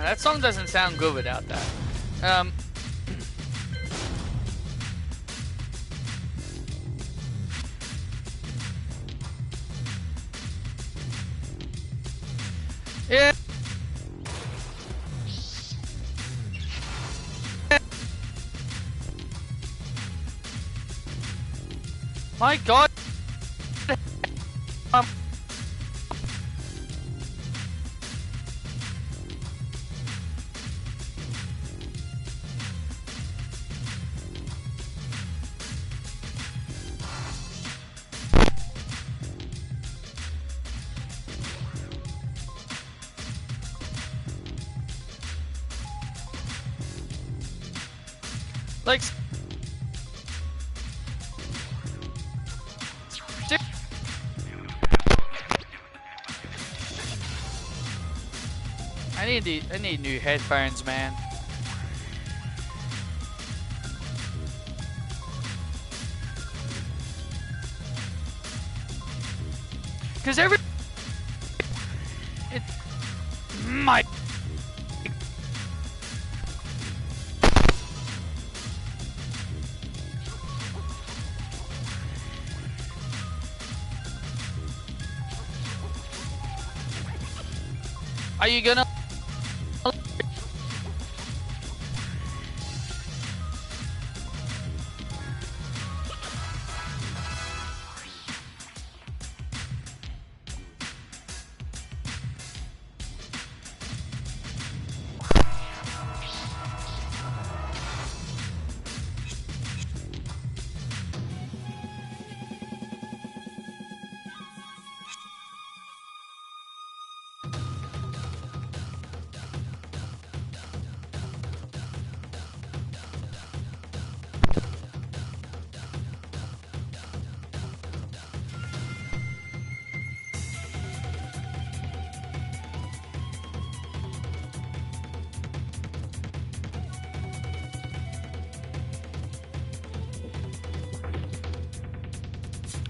That song doesn't sound good without that. Yeah. My God. Like, I need new headphones, man. Cause my. Are you gonna?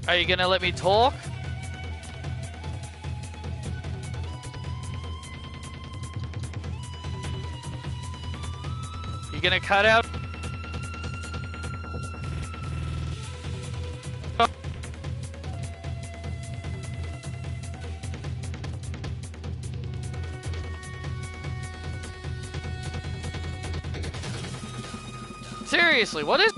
Are you gonna let me talk? You gonna cut out? Seriously, what is?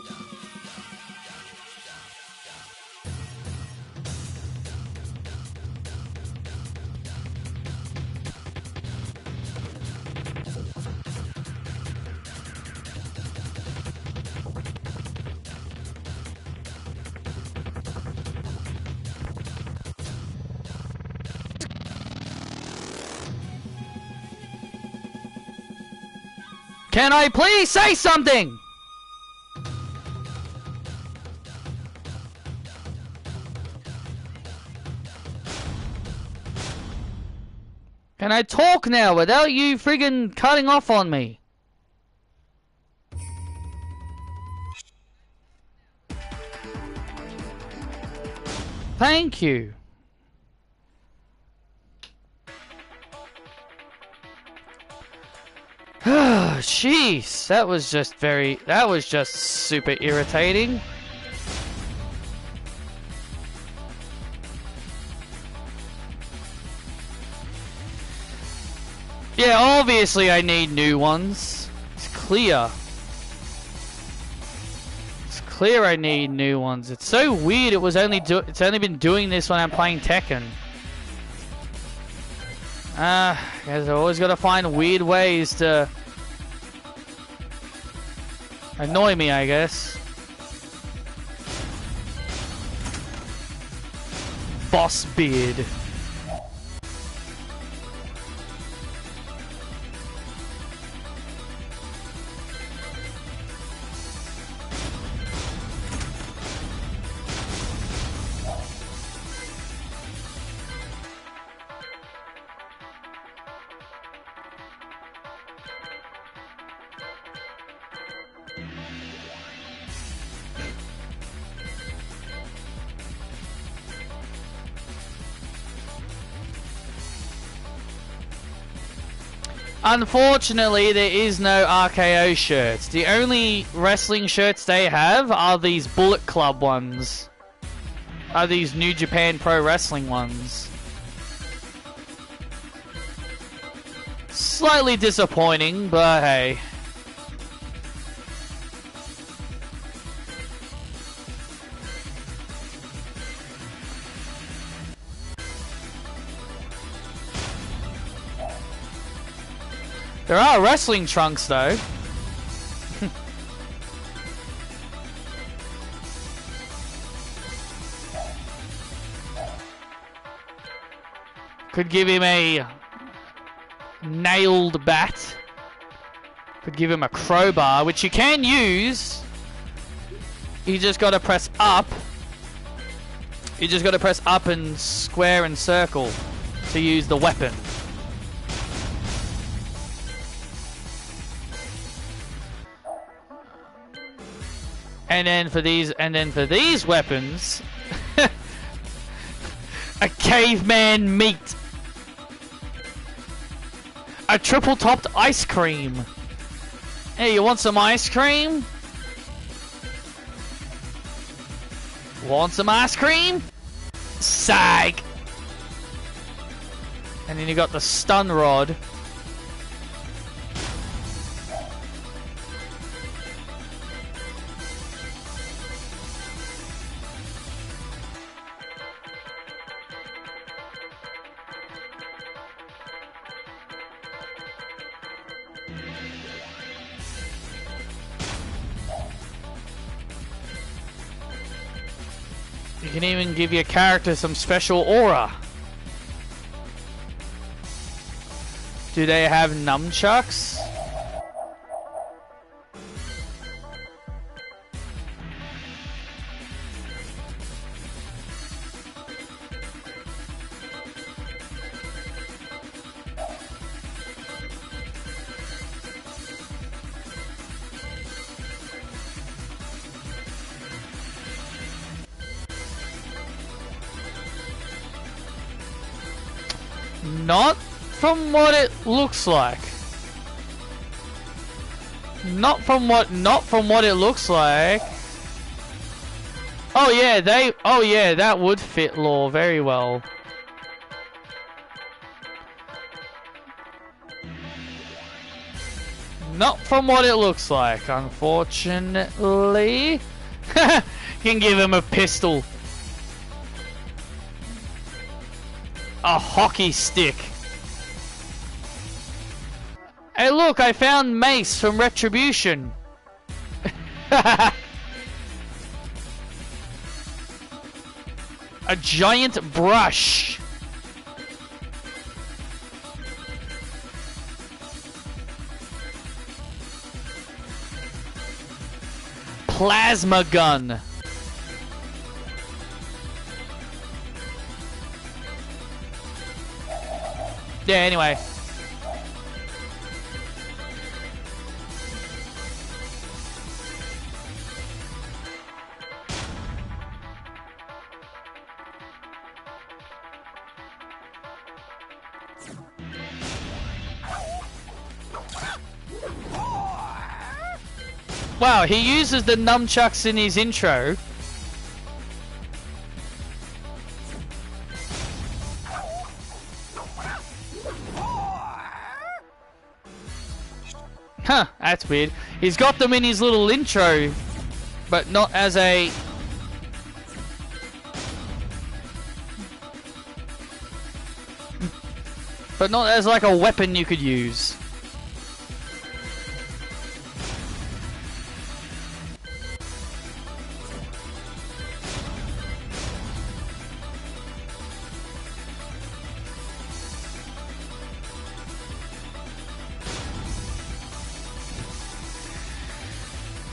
Can I please say something? Can I talk now without you friggin' cutting off on me? Thank you. Jeez, that was just super irritating. Yeah, obviously I need new ones. It's clear. It's clear I need new ones. It's so weird it's only been doing this when I'm playing Tekken. Guys, I've always got to find weird ways to annoy me, I guess. Boss beard. Unfortunately, there is no RKO shirts. The only wrestling shirts they have are these Bullet Club ones. Are these New Japan Pro Wrestling ones. Slightly disappointing, but hey. There are wrestling trunks though. Could give him a nailed bat. Could give him a crowbar, which you can use. You just gotta press up. You just gotta press up and square and circle to use the weapon. And then for these weapons, a caveman meat. A triple topped ice cream. Hey, you want some ice cream? Want some ice cream? Sag. And then you got the stun rod. You can even give your character some special aura. Do they have nunchucks? Not from what it looks like. Not from what it looks like. Oh yeah, that would fit Law very well. Not from what it looks like, unfortunately. Can give him a pistol. A hockey stick. Hey look, I found mace from Retribution. A giant brush. Plasma gun. Yeah, anyway. Wow, he uses the nunchucks in his intro. Huh, that's weird. He's got them in his little intro, but not as a... But not as like a weapon you could use.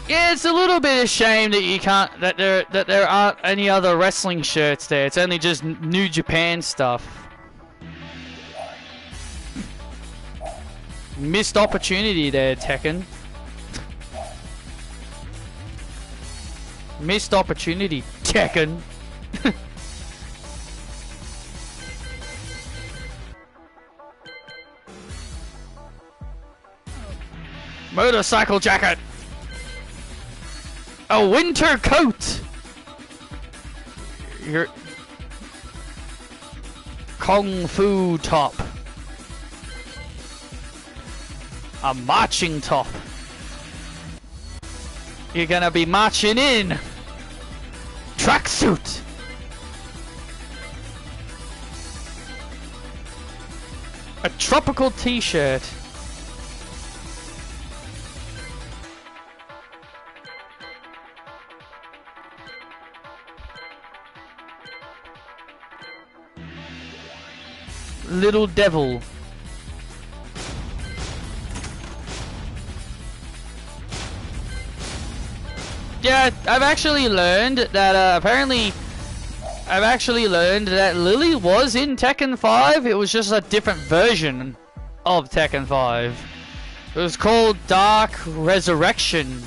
Yeah, it's a little bit of a shame that you can't that there aren't any other wrestling shirts there. It's only just New Japan stuff. Missed opportunity there, Tekken. Missed opportunity, Tekken. Motorcycle jacket. A winter coat. Your Kung Fu top. A marching top. You're gonna be marching in. Tracksuit. A tropical t-shirt. Little devil. Yeah, I've actually learned that Lily was in Tekken 5. It was just a different version of Tekken 5. It was called Dark Resurrection.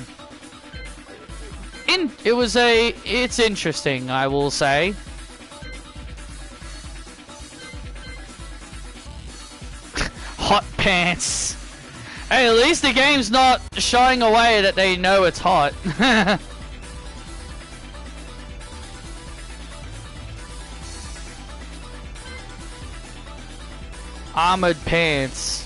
It's interesting, I will say. Hot pants. Hey, at least the game's not showing away that they know it's hot. Armored pants.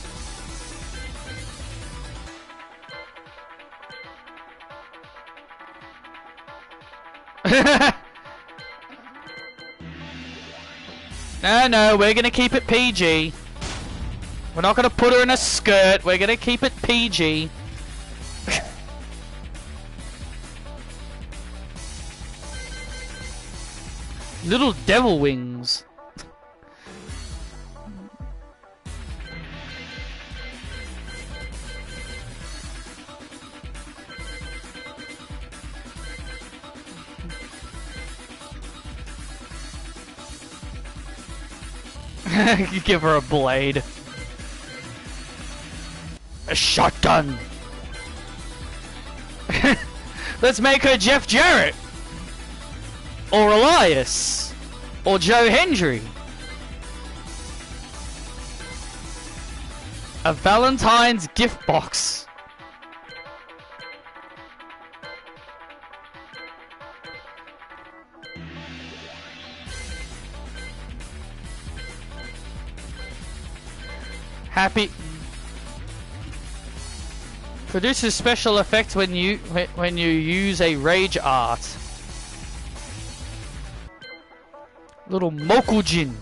No, we're gonna keep it PG. We're not gonna put her in a skirt. We're gonna keep it PG. Little devil wings. You give her a blade. A shotgun. Let's make her Jeff Jarrett. Or Elias. Or Joe Hendry. A Valentine's gift box. Happy produces special effects when you use a rage art. Little Mokujin.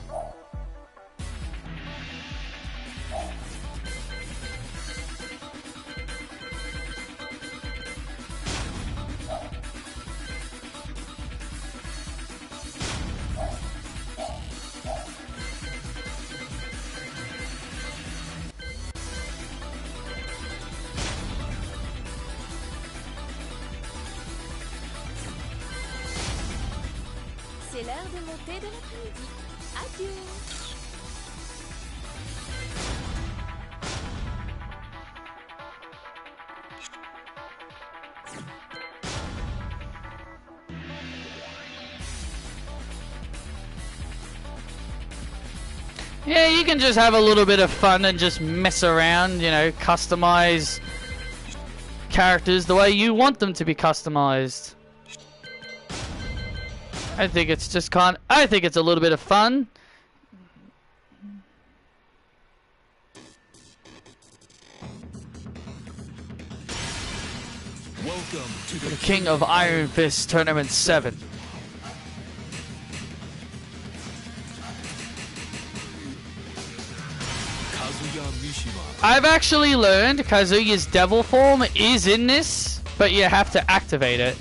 C'est l'heure de monter de l'après-midi. Adieu. Yeah, you can just have a little bit of fun and just mess around, you know, customize characters the way you want them to be customized. I think it's just I think it's a little bit of fun. Welcome to The King of Iron Fist Tournament 7. I've actually learned Kazuya's devil form is in this, but you have to activate it.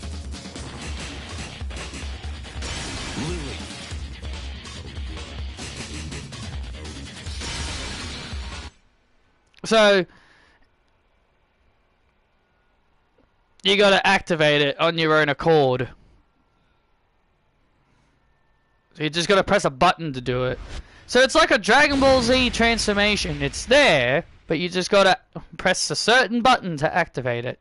So you gotta activate it on your own accord. So you just gotta press a button to do it. So it's like a Dragon Ball Z transformation. It's there, but you just gotta press a certain button to activate it.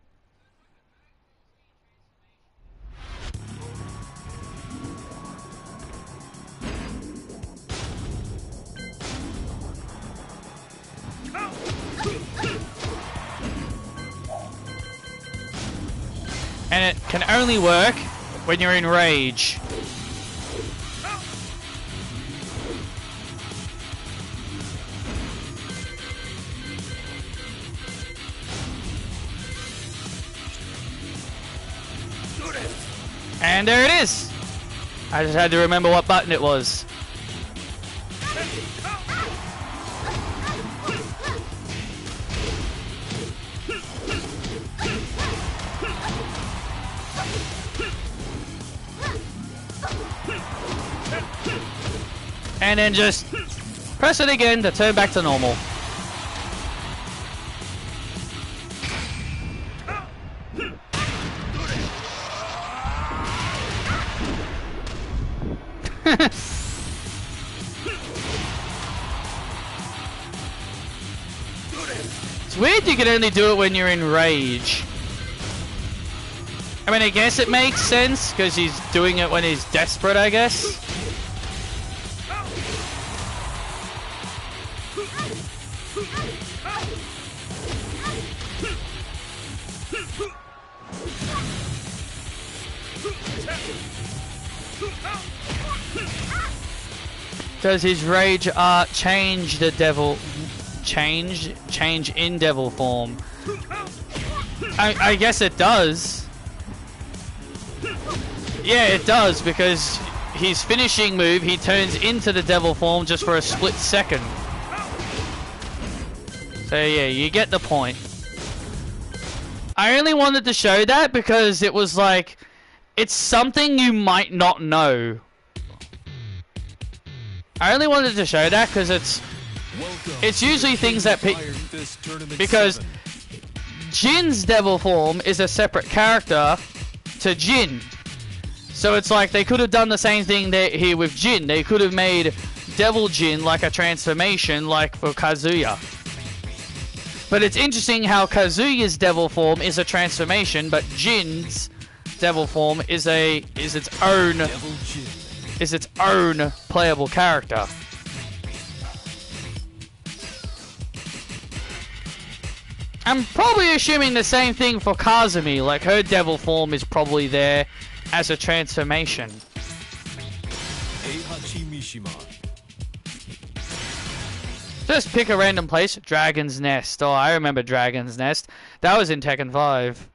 And it can only work when you're in rage. And there it is! I just had to remember what button it was. And then just press it again to turn back to normal. It's weird you can only do it when you're in rage. I mean, I guess it makes sense because he's doing it when he's desperate, I guess. Does his rage art change the devil? Change in devil form? I guess it does. Yeah, it does, because his finishing move, he turns into the devil form just for a split second. So yeah, you get the point. I only wanted to show that because it was like, it's something you might not know. I only wanted to show that because it's usually things that because Jin's devil form is a separate character to Jin. So it's like they could have done the same thing here with Jin. They could have made Devil Jin like a transformation like for Kazuya. But it's interesting how Kazuya's devil form is a transformation, but Jin's devil form is its own playable character. I'm probably assuming the same thing for Kazumi, like her devil form is probably there as a transformation. Just pick a random place. Dragon's Nest. Oh, I remember Dragon's Nest. That was in Tekken 5.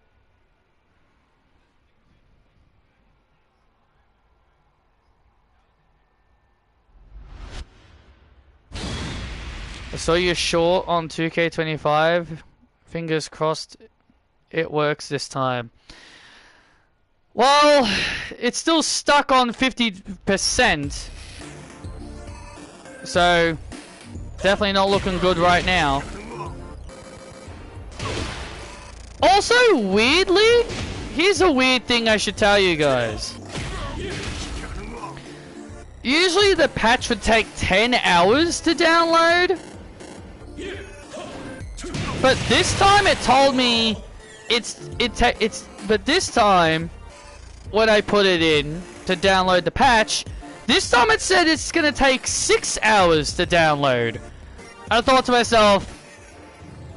I saw you short on 2K25. Fingers crossed it works this time. Well, it's still stuck on 50%. So, definitely not looking good right now. Also, weirdly, here's a weird thing I should tell you guys. Usually the patch would take 10 hours to download. But this time it told me but this time when I put it in to download the patch, this time it said it's gonna take 6 hours to download. I thought to myself,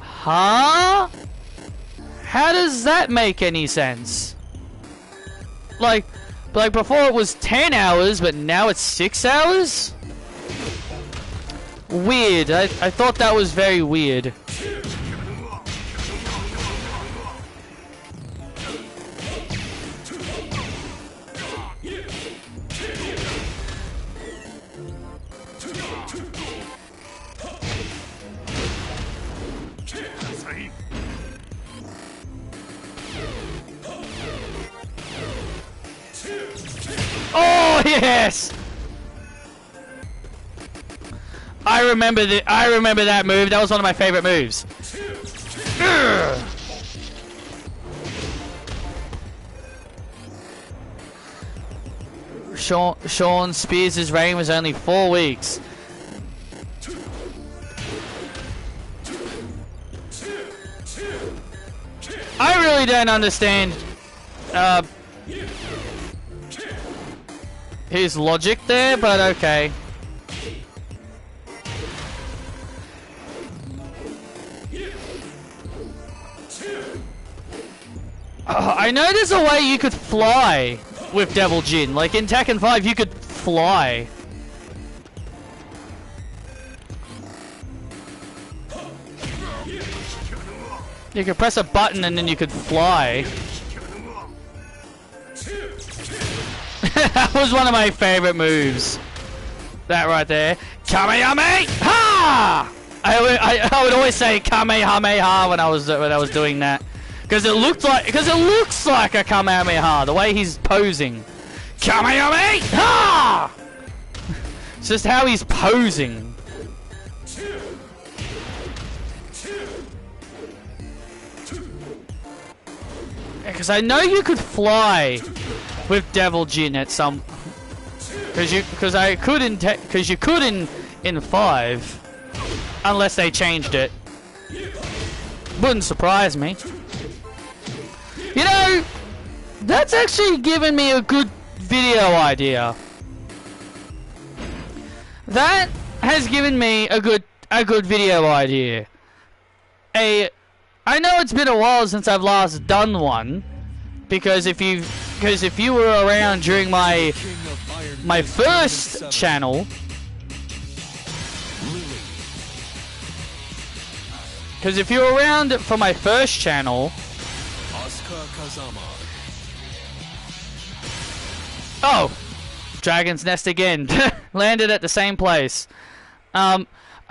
huh? How does that make any sense? Like before it was 10 hours, but now it's 6 hours? Weird. I thought that was very weird. Oh yes! I remember that move. That was one of my favorite moves. Sean Spears' reign was only 4 weeks. I really don't understand his logic there, but okay. I know there's a way you could fly with Devil Jin. Like in Tekken 5, you could fly. You could press a button and then you could fly. That was one of my favorite moves. That right there. Kamehameha! Ha! I would always say Kamehameha when I was doing that. Because it looks like a Kamehameha, the way he's posing. Kamehameha! It's just how he's posing. Because I know you could fly with Devil Jin at some, because you could in 5, unless they changed it. Wouldn't surprise me. You know, that's actually given me a good video idea. That has given me a good video idea. I know it's been a while since I've last done one, because if you were around during my first channel, because if you were around for my first channel, oh, Dragon's Nest again, landed at the same place. I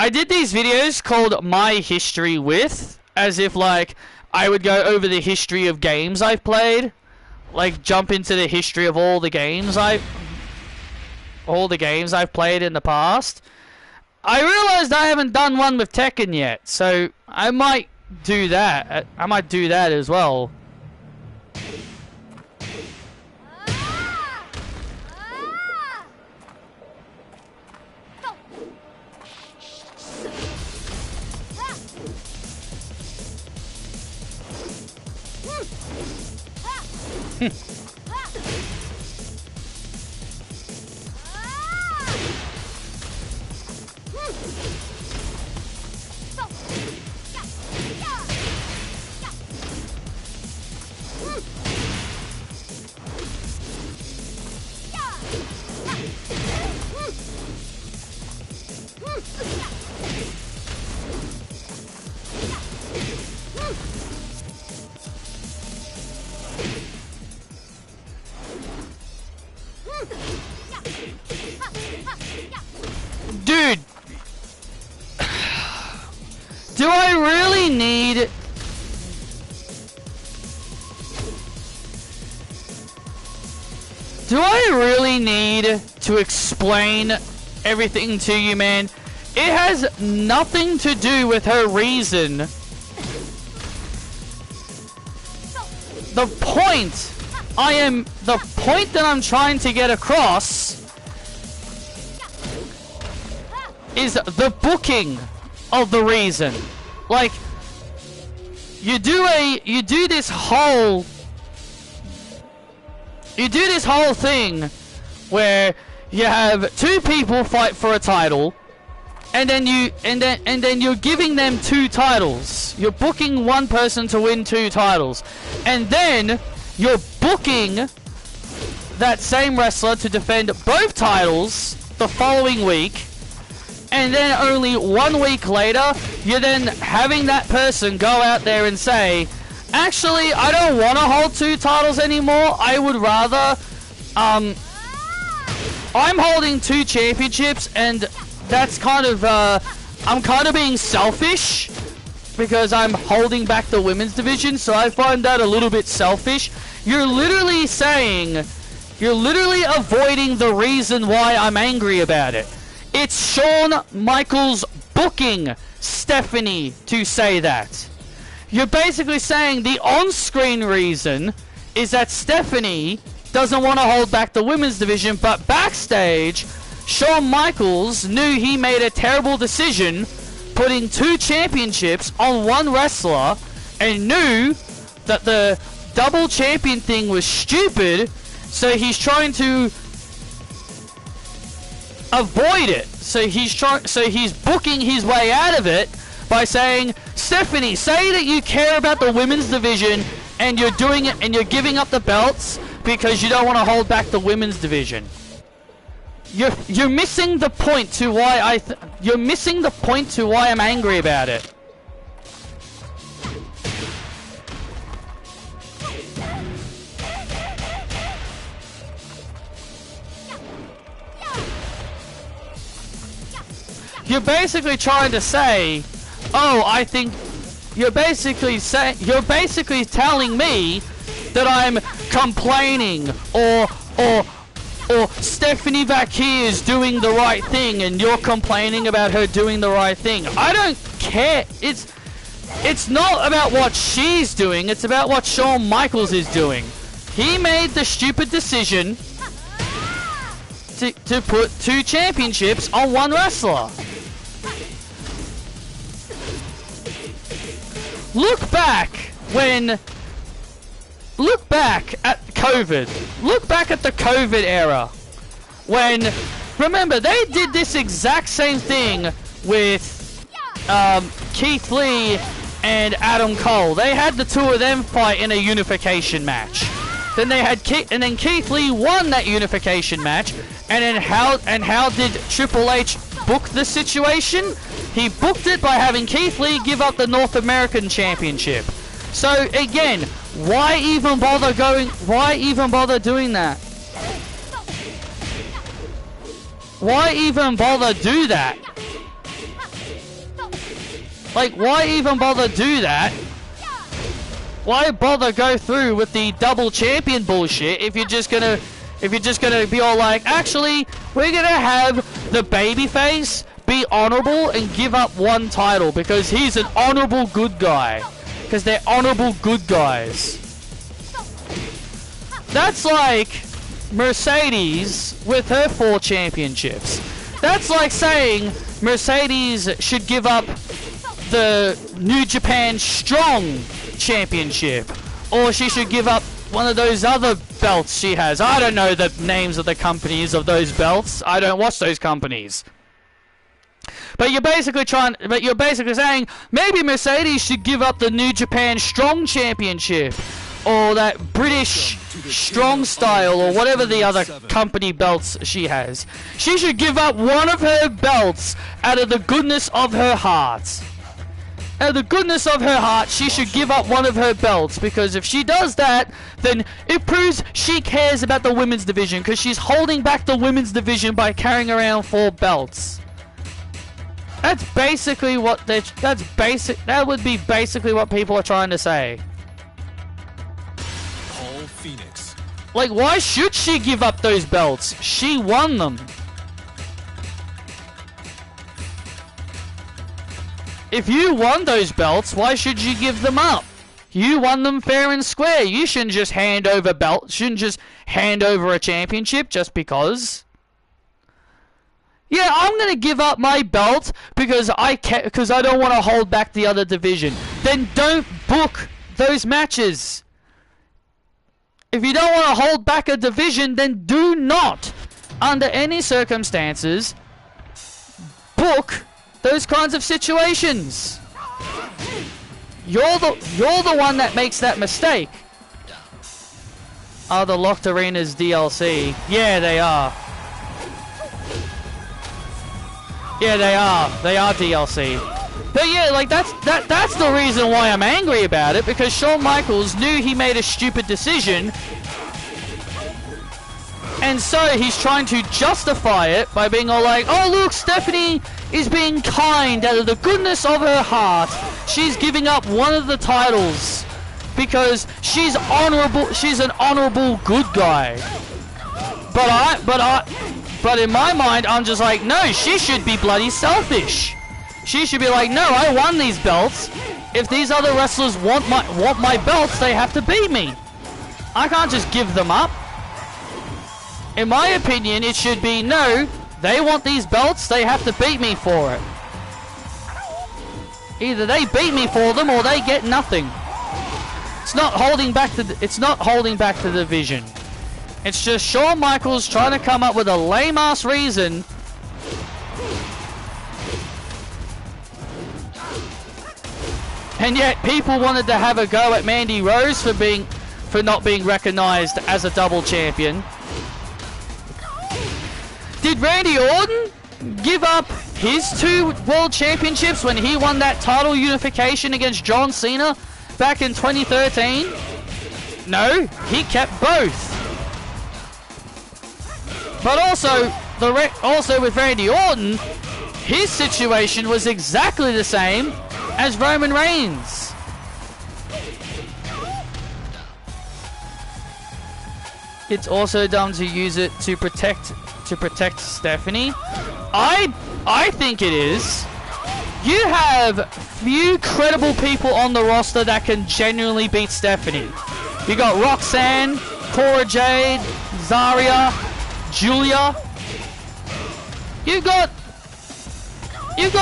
did these videos called My History With, as if like I would go over the history of games I've played, like jump into the history of all the games I've played in the past. I realized I haven't done one with Tekken yet, so I might do that. I might do that as well. Dude, do I really need to explain everything to you, man? It has nothing to do with her reason. The point that I'm trying to get across is the booking of the reason. Like, you do this whole thing where you have two people fight for a title, and then you're giving them 2 titles. You're booking one person to win 2 titles, and then you're booking that same wrestler to defend both titles the following week. And then only 1 week later, you're then having that person go out there and say, actually, I don't want to hold 2 titles anymore. I would rather, I'm holding 2 championships, and that's kind of, I'm kind of being selfish because I'm holding back the women's division, so I find that a little bit selfish. You're literally avoiding the reason why I'm angry about it. It's Shawn Michaels booking Stephanie to say that. You're basically saying the on-screen reason is that Stephanie doesn't want to hold back the women's division, but backstage, Shawn Michaels knew he made a terrible decision putting 2 championships on 1 wrestler and knew that the double champion thing was stupid, so he's trying to avoid it. So he's booking his way out of it by saying, Stephanie, say that you care about the women's division and you're doing it, and you're giving up the belts because you don't want to hold back the women's division. You're missing the point to why you're missing the point to why I'm angry about it. You're basically trying to say, oh, I think you're basically telling me that I'm complaining or Stephanie Vacchi is doing the right thing and you're complaining about her doing the right thing. I don't care. It's not about what she's doing, it's about what Shawn Michaels is doing. He made the stupid decision to put 2 championships on one wrestler. Look back at COVID. Look back at the COVID era. When, remember, they did this exact same thing with Keith Lee and Adam Cole. They had the 2 of them fight in a unification match. Then they had Keith Lee won that unification match. And then how did Triple H book the situation? He booked it by having Keith Lee give up the North American Championship. So again, why even bother doing that? Why even bother do that? Like, why even bother do that? Why bother go through with the double champion bullshit if you're just gonna be all like, actually, we're gonna have the babyface be honorable and give up 1 title because he's an honorable good guy. Because they're honorable good guys. That's like Mercedes with her 4 championships. That's like saying Mercedes should give up the New Japan Strong Championship. Or she should give up one of those other belts she has. I don't know the names of the companies of those belts. I don't watch those companies. But you're basically saying maybe Mercedes should give up the New Japan Strong Championship or that British Strong Style or whatever the other company belts she has. She should give up one of her belts out of the goodness of her heart. Out of the goodness of her heart, she should give up one of her belts, because if she does that, then it proves she cares about the women's division, because she's holding back the women's division by carrying around 4 belts. That would be basically what people are trying to say. Paul Phoenix. Like, why should she give up those belts? She won them. If you won those belts, why should you give them up? You won them fair and square. You shouldn't just hand over a championship just because. Yeah, I'm gonna give up my belt because I don't want to hold back the other division. Then don't book those matches. If you don't want to hold back a division, then do not, under any circumstances, book those kinds of situations. You're the one that makes that mistake. Are the locked arenas DLC? Yeah, they are. Yeah, they are. They are DLC. But yeah, like that's the reason why I'm angry about it, because Shawn Michaels knew he made a stupid decision, and so he's trying to justify it by being all like, "Oh look, Stephanie is being kind out of the goodness of her heart. She's giving up one of the titles because she's honorable. She's an honorable good guy." But in my mind, I'm just like, no, she should be bloody selfish. She should be like, no, I won these belts. If these other wrestlers want my belts, they have to beat me. I can't just give them up. In my opinion, it should be, no, they want these belts, they have to beat me for it. Either they beat me for them or they get nothing. It's not holding back the division. It's just Shawn Michaels trying to come up with a lame-ass reason And yet people wanted to have a go at Mandy Rose for not being recognized as a double champion. Did Randy Orton give up his 2 world championships when he won that title unification against John Cena back in 2013? No, he kept both. But also with Randy Orton, his situation was exactly the same as Roman Reigns. It's also dumb to use it to protect Stephanie. I think it is. You have few credible people on the roster that can genuinely beat Stephanie. You got Roxanne, Cora Jade, Zarya, Julia. You got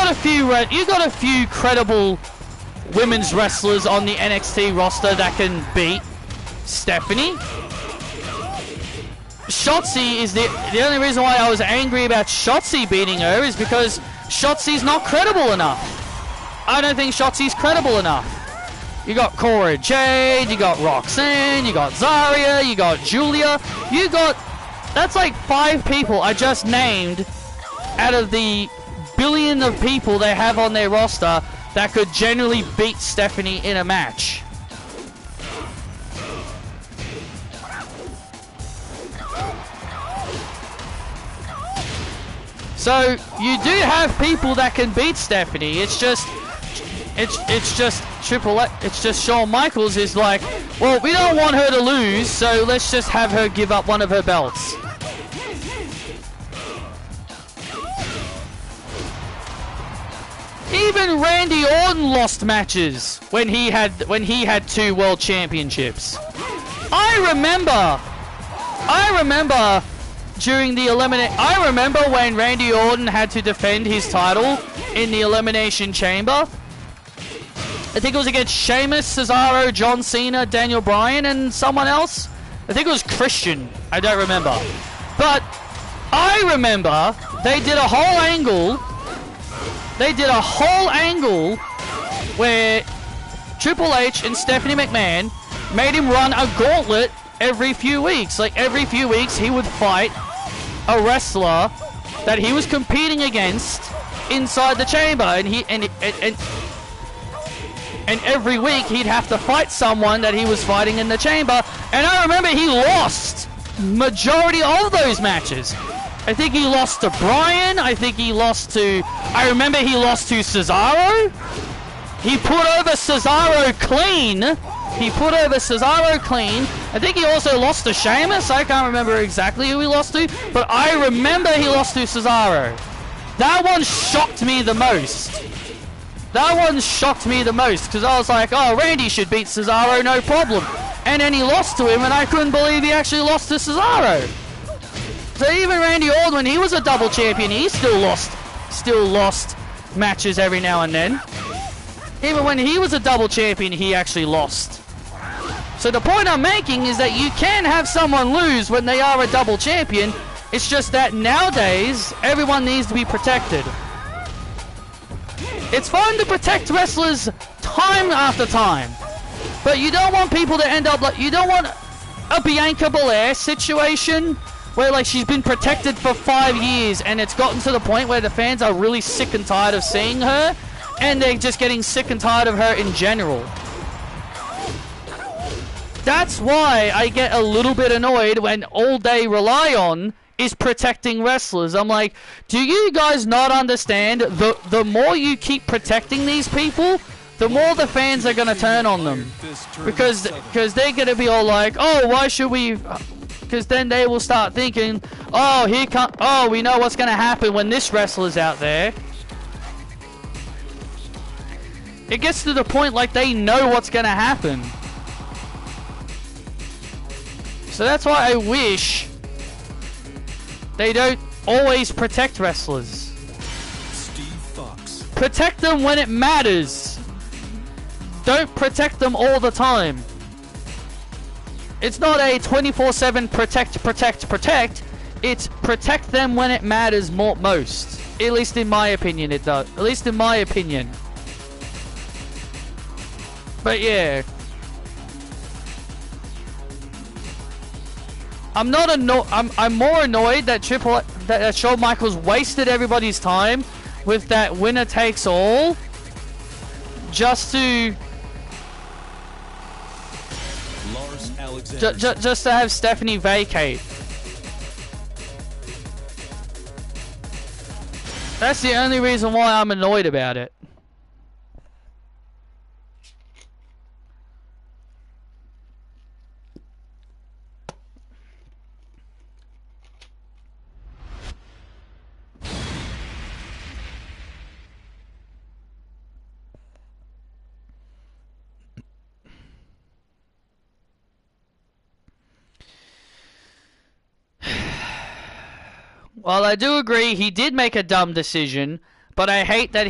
a few credible women's wrestlers on the NXT roster that can beat Stephanie. Shotzi is the only reason why I was angry about Shotzi beating her is because Shotzi's not credible enough. I don't think Shotzi's credible enough. You got Cora Jade, you got Roxanne, you got Zarya, you got Julia. That's like 5 people I just named out of the billion of people they have on their roster that could generally beat Stephanie in a match. So you do have people that can beat Stephanie. It's just Shawn Michaels is like, well, we don't want her to lose, so let's just have her give up one of her belts. Even Randy Orton lost matches when he had 2 world championships. I remember during the I remember when Randy Orton had to defend his title in the Elimination Chamber. I think it was against Sheamus, Cesaro, John Cena, Daniel Bryan, and someone else. I think it was Christian. I don't remember. But I remember they did a whole angle where Triple H and Stephanie McMahon made him run a gauntlet every few weeks. Like every few weeks he would fight a wrestler that he was competing against inside the chamber, and every week he'd have to fight someone that he was fighting in the chamber. And I remember he lost majority of those matches. I think he lost to Bryan. I remember he lost to Cesaro. He put over Cesaro clean. I think he also lost to Sheamus. I can't remember exactly who he lost to, but I remember he lost to Cesaro. That one shocked me the most. Because I was like, oh, Randy should beat Cesaro, no problem. And then he lost to him, and I couldn't believe he actually lost to Cesaro. So even Randy Orton, when he was a double champion, he still lost matches every now and then. Even when he was a double champion, he actually lost. So the point I'm making is that you can have someone lose when they are a double champion. It's just that nowadays, everyone needs to be protected. It's fun to protect wrestlers time after time. But you don't want people to end up like... You don't want a Bianca Belair situation where like she's been protected for 5 years and it's gotten to the point where the fans are really sick and tired of seeing her, and they're just getting sick and tired of her in general. That's why I get a little bit annoyed when all they rely on is protecting wrestlers. I'm like, do you guys not understand? The more you keep protecting these people, the more the fans are going to turn on them. Because they're going to be all like, oh, why should we... Because then they will start thinking, oh, we know what's going to happen when this wrestler's out there. It gets to the point like they know what's going to happen. So that's why I wish they don't always protect wrestlers. Protect them when it matters. Don't protect them all the time. It's not a 24/7 protect. It's protect them when it matters most. At least in my opinion it does. At least in my opinion. But yeah. I'm not I'm more annoyed that that Shawn Michaels wasted everybody's time with that winner takes all just to just to have Stephanie vacate. That's the only reason why I'm annoyed about it. Well, I do agree he did make a dumb decision, but I hate that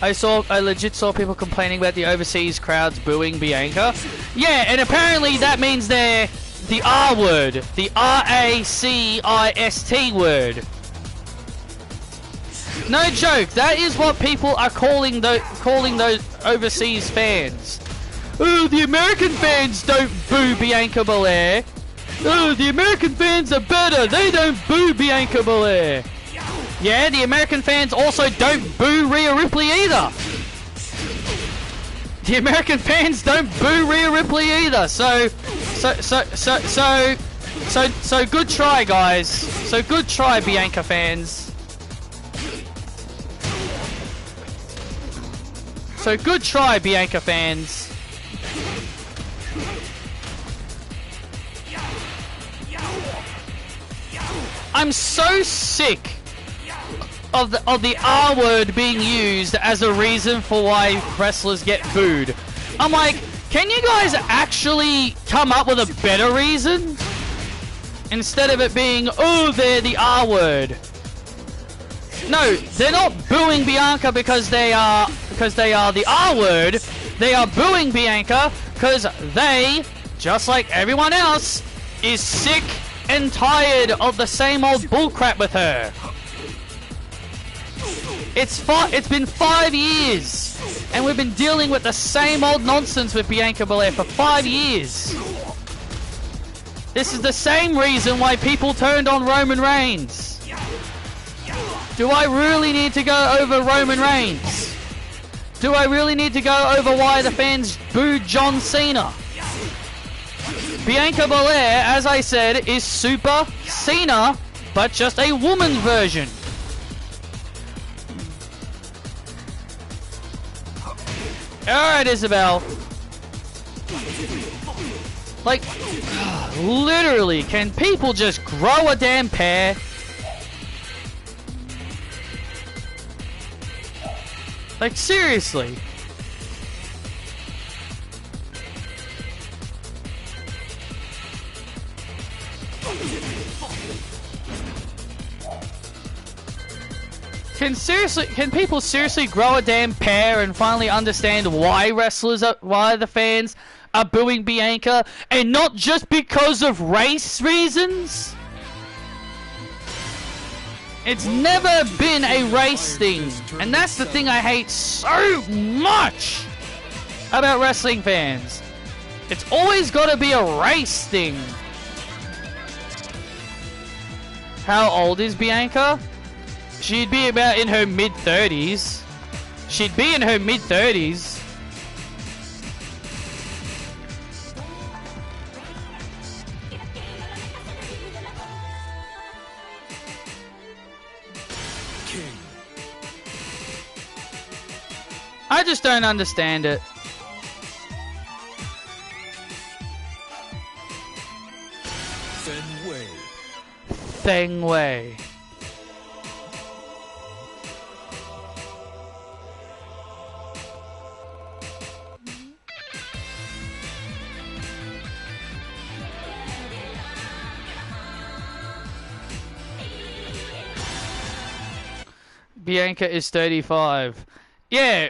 I legit saw people complaining about the overseas crowds booing Bianca. Yeah, and apparently that means they're the R word, the R-A-C-I-S-T word. No joke, that is what people are calling those overseas fans. Oh, the American fans don't boo Bianca Belair. Oh, the American fans are better, they don't boo Bianca Belair. Yeah, the American fans also don't boo Rhea Ripley either. The American fans don't boo Rhea Ripley either. So good try, guys. So good try, Bianca fans. So good try, Bianca fans. I'm so sick of the R word being used as a reason for why wrestlers get booed. I'm like, can you guys actually come up with a better reason? Instead of it being, oh, they're the R word. No, they're not booing Bianca because they are the R word. They are booing Bianca because they, just like everyone else, is sick and tired of the same old bullcrap with her. It's been 5 years, and we've been dealing with the same old nonsense with Bianca Belair for 5 years. This is the same reason why people turned on Roman Reigns. Do I really need to go over Roman Reigns? Do I really need to go over why the fans booed John Cena? Bianca Belair, as I said, is Super Cena, but just a woman's version. Alright, Isabel. Like, literally, can people just grow a damn pair? Like, seriously. Can people seriously grow a damn pair and finally understand why why the fans are booing Bianca, and not just because of race reasons? It's never been a race thing, and that's the thing I hate so much about wrestling fans. It's always got to be a race thing. How old is Bianca? She'd be about in her mid-30s. She'd be in her mid-30s. I just don't understand it. Fenway. Bianca is 35. Yeah,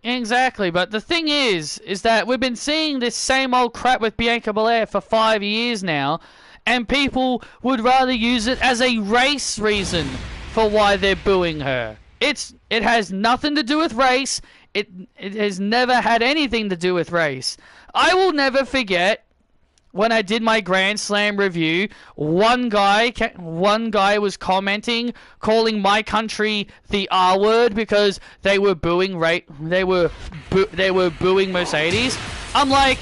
exactly. But the thing is that we've been seeing this same old crap with Bianca Belair for 5 years now, and people would rather use it as a race reason for why they're booing her. It has nothing to do with race. It has never had anything to do with race. I will never forget when I did my Grand Slam review, one guy was commenting, calling my country the R word because they were booing booing Mercedes. I'm like,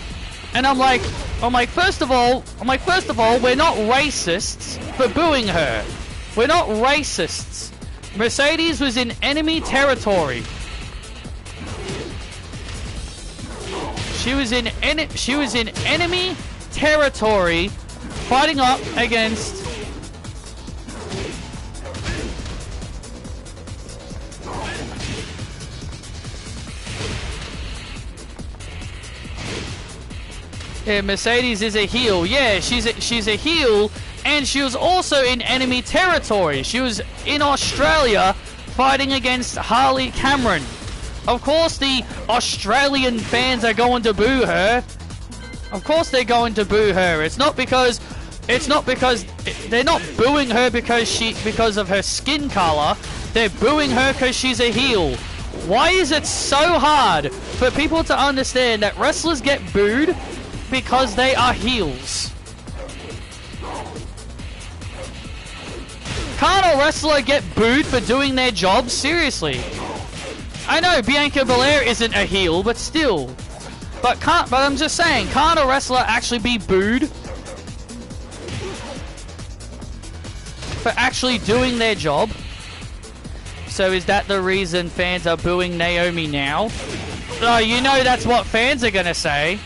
first of all, we're not racists for booing her. We're not racists. Mercedes was in enemy territory. She was in enemy territory, fighting up against Mercedes is a heel. Yeah, she's a heel, and she was also in enemy territory. She was in Australia fighting against Harley Cameron. Of course the Australian fans are going to boo her. Of course they're going to boo her. It's not because they're not booing her because of her skin color. They're booing her because she's a heel. Why is it so hard for people to understand that wrestlers get booed because they are heels? Can't a wrestler get booed for doing their job? Seriously. I know Bianca Belair isn't a heel, but still. But I'm just saying, can't a wrestler actually be booed for actually doing their job? So is that the reason fans are booing Naomi now? Oh, you know that's what fans are gonna say.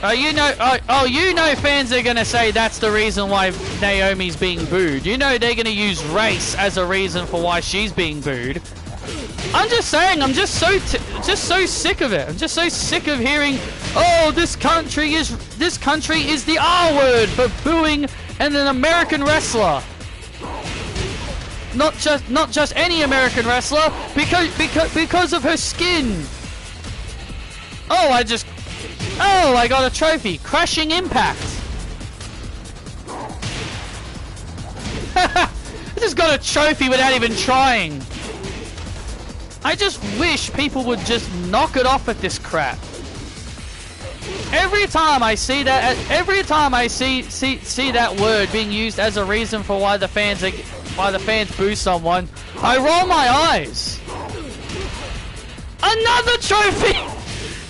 Oh, you know fans are gonna say that's the reason why Naomi's being booed. You know they're gonna use race as a reason for why she's being booed. I'm just saying, I'm just so sick of it. I'm just so sick of hearing, oh, this country is the R word for booing an American wrestler. Not just any American wrestler, because of her skin. Oh, I got a trophy. Crashing Impact. I just got a trophy without even trying. I just wish people would just knock it off at this crap. Every time I see that, see that word being used as a reason for why the fans boo someone, I roll my eyes. Another trophy.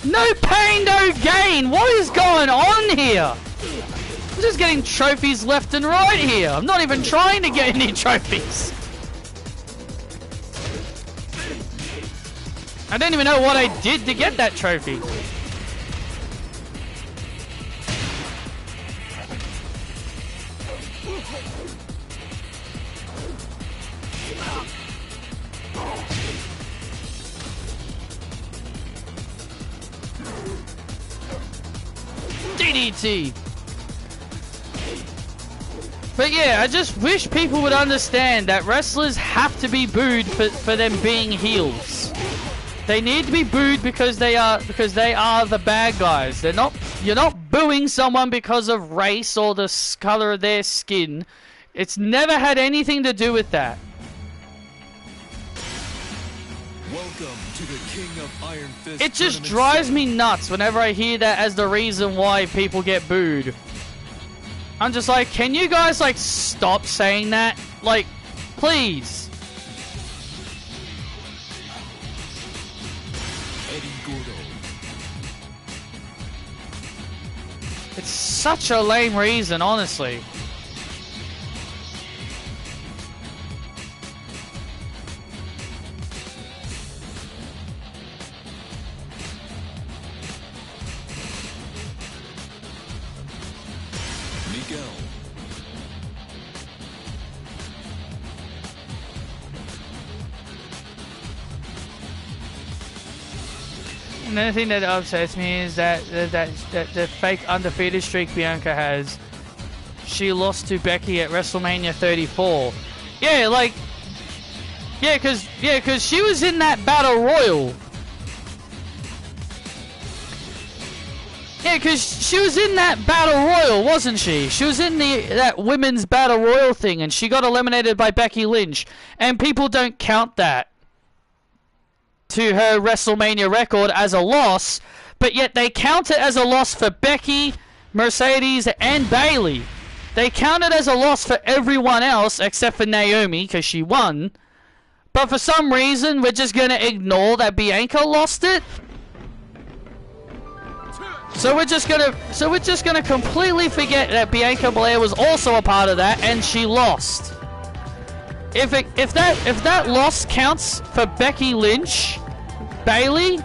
No pain, no gain. What is going on here? I'm just getting trophies left and right here. I'm not even trying to get any trophies. I don't even know what I did to get that trophy. DDT. But yeah, I just wish people would understand that wrestlers have to be booed for them being heels. They need to be booed because they are the bad guys. You're not booing someone because of race or the color of their skin. It's never had anything to do with that. Welcome to the King of Iron Fist. It just drives me nuts whenever I hear that as the reason why people get booed. I'm just like, can you guys like stop saying that? Like, please. It's such a lame reason, honestly. Miguel. Another thing that upsets me is that the fake undefeated streak Bianca has. She lost to Becky at WrestleMania 34. Yeah, like, yeah, cause she was in that battle royal. Yeah, because she was in that battle royal, wasn't she? She was in that women's battle royal thing, and she got eliminated by Becky Lynch. And people don't count that to her WrestleMania record as a loss, but yet they count it as a loss for Becky, Mercedes, and Bayley. They count it as a loss for everyone else except for Naomi, because she won. But for some reason, we're just going to ignore that Bianca lost it. So we're just gonna completely forget that Bianca Belair was also a part of that, and she lost. If that loss counts for Becky Lynch, Bayley,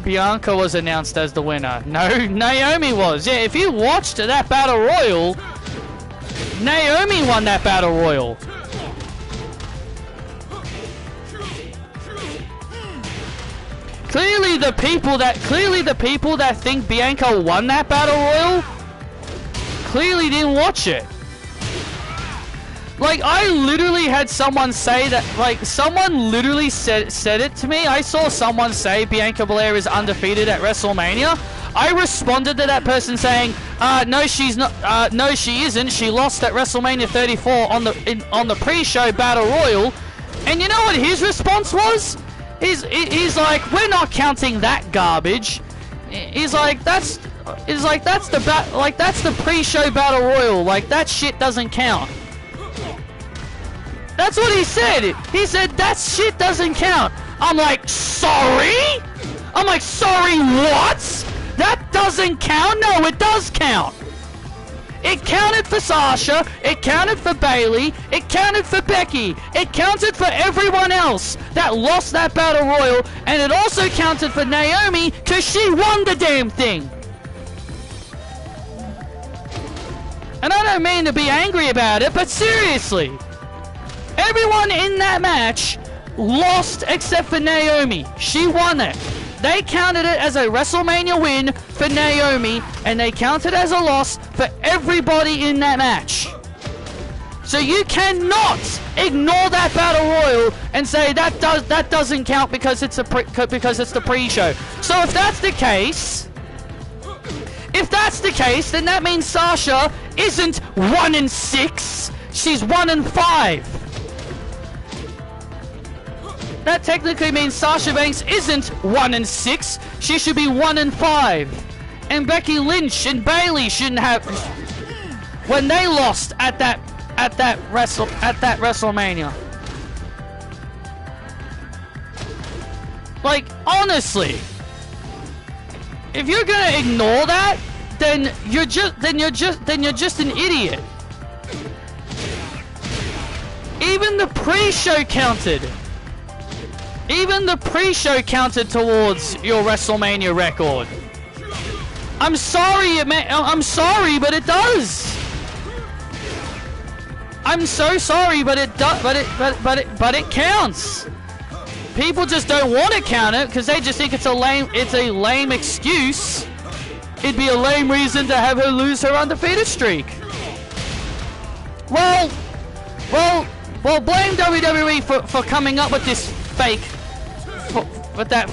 Bianca was announced as the winner. No, Naomi was. Yeah, if you watched that battle royal, Naomi won that battle royal. Clearly the people that think Bianca won that battle royal clearly didn't watch it. Like, I literally had someone say that, like, someone literally said it to me. I saw someone say Bianca Belair is undefeated at WrestleMania. I responded to that person saying, no, she's not. No, she isn't. She lost at WrestleMania 34 on the pre-show battle royal. And you know what his response was? He's like, we're not counting that garbage. He's like, that's the pre-show battle royal. Like, that shit doesn't count. That's what he said. He said that shit doesn't count. I'm like, sorry? I'm like, sorry, what? That doesn't count? No, it does count. It counted for Sasha. It counted for Bayley. It counted for Becky. It counted for everyone else that lost that battle royal. And it also counted for Naomi because she won the damn thing. And I don't mean to be angry about it, but seriously. Everyone in that match lost except for Naomi. She won it. They counted it as a WrestleMania win for Naomi, and they counted as a loss for everybody in that match. So you cannot ignore that battle royal and say that doesn't count because it's the pre-show. So if that's the case, then that means Sasha isn't 1-6. She's 1-5. That technically means Sasha Banks isn't 1-6. She should be 1-5. And Becky Lynch and Bayley shouldn't have, when they lost at that WrestleMania. Like, honestly, if you're gonna ignore that, then you're just an idiot. Even the pre-show counted. Even the pre-show counted towards your WrestleMania record. I'm sorry, but it does. I'm so sorry, but it does. But it counts. People just don't want to count it because they just think it's a lame excuse. It'd be a lame reason to have her lose her undefeated streak. Well, blame WWE for coming up with this fake. With that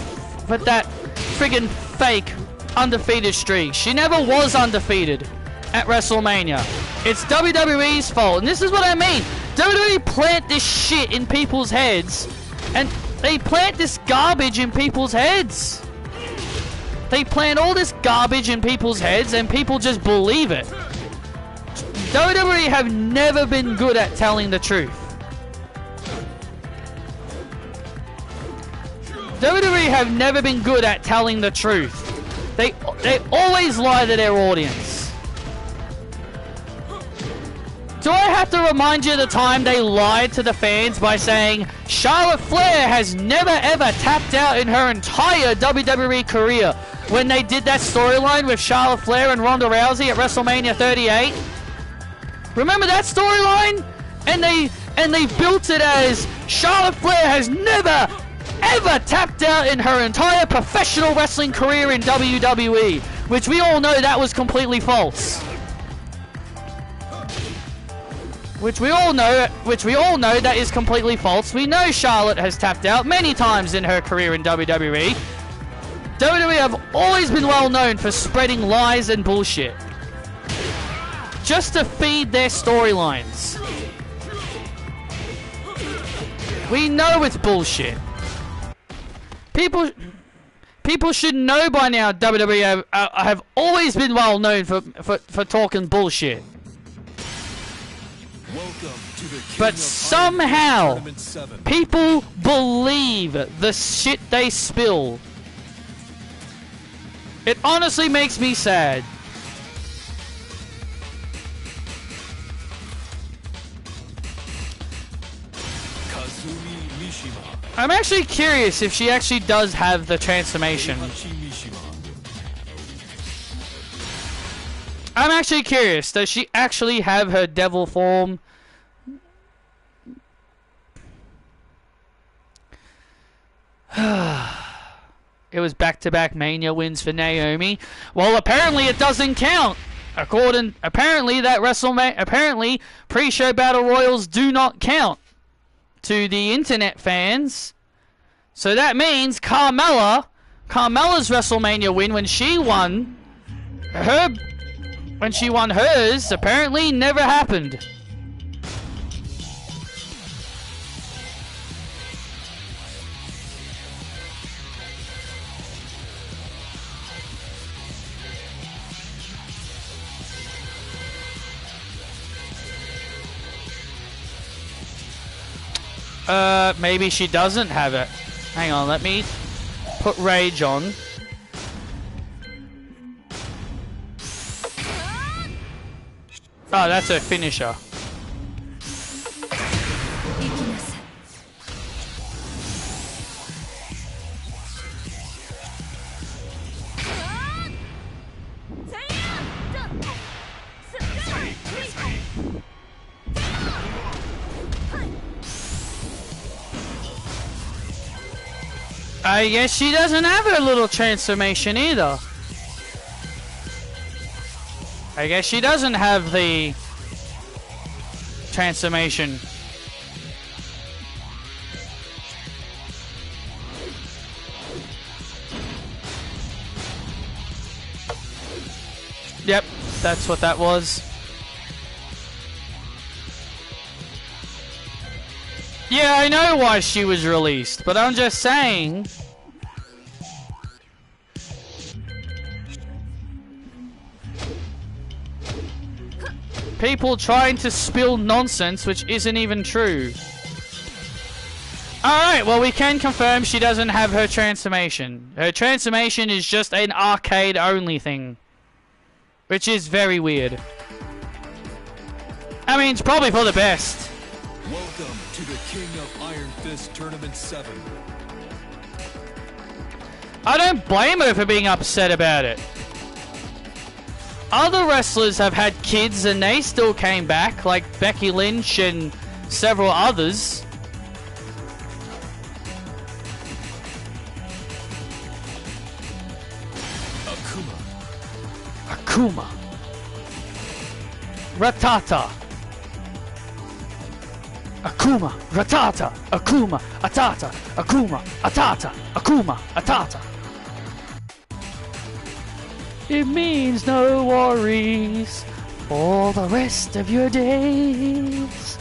friggin' fake undefeated streak. She never was undefeated at WrestleMania. It's WWE's fault. And this is what I mean. WWE plant this shit in people's heads. And they plant this garbage in people's heads. They plant all this garbage in people's heads and people just believe it. WWE have never been good at telling the truth. WWE have never been good at telling the truth. They always lie to their audience. Do I have to remind you of the time they lied to the fans by saying Charlotte Flair has never ever tapped out in her entire WWE career when they did that storyline with Charlotte Flair and Ronda Rousey at WrestleMania 38? Remember that storyline? And they built it as Charlotte Flair has never ever tapped out in her entire professional wrestling career in WWE, which we all know that was completely false. which we all know that is completely false. We know Charlotte has tapped out many times in her career in WWE. WWE have always been well known for spreading lies and bullshit, just to feed their storylines. We know it's bullshit. People should know by now WWE have always been well known for talking bullshit. Welcome to the King But of somehow, Iron Fist Tournament 7. people believe the shit they spill. It honestly makes me sad. Kazumi Mishima. I'm actually curious if she actually does have the transformation. Heihachi Mishima. I'm actually curious. Does she actually have her devil form? It was back-to-back Mania wins for Naomi. Well, apparently it doesn't count. Apparently pre-show battle royals do not count to the internet fans. So that means Carmella's WrestleMania win when she won hers apparently never happened. Maybe she doesn't have it. Hang on, let me put Rage on. Oh, that's her finisher. I guess she doesn't have her little transformation either. I guess she doesn't have the transformation. Yep, that's what that was. Yeah, I know why she was released, but I'm just saying. People trying to spill nonsense which isn't even true. Alright, well we can confirm she doesn't have her transformation. Her transformation is just an arcade only thing. Which is very weird. I mean, it's probably for the best. Welcome to the King of Iron Fist Tournament 7. I don't blame her for being upset about it. Other wrestlers have had kids and they still came back, like Becky Lynch and several others. Akuma. Ratata. Akuma. Ratata. Akuma. Atata. Akuma. Atata. Akuma. Atata. It means no worries for the rest of your days.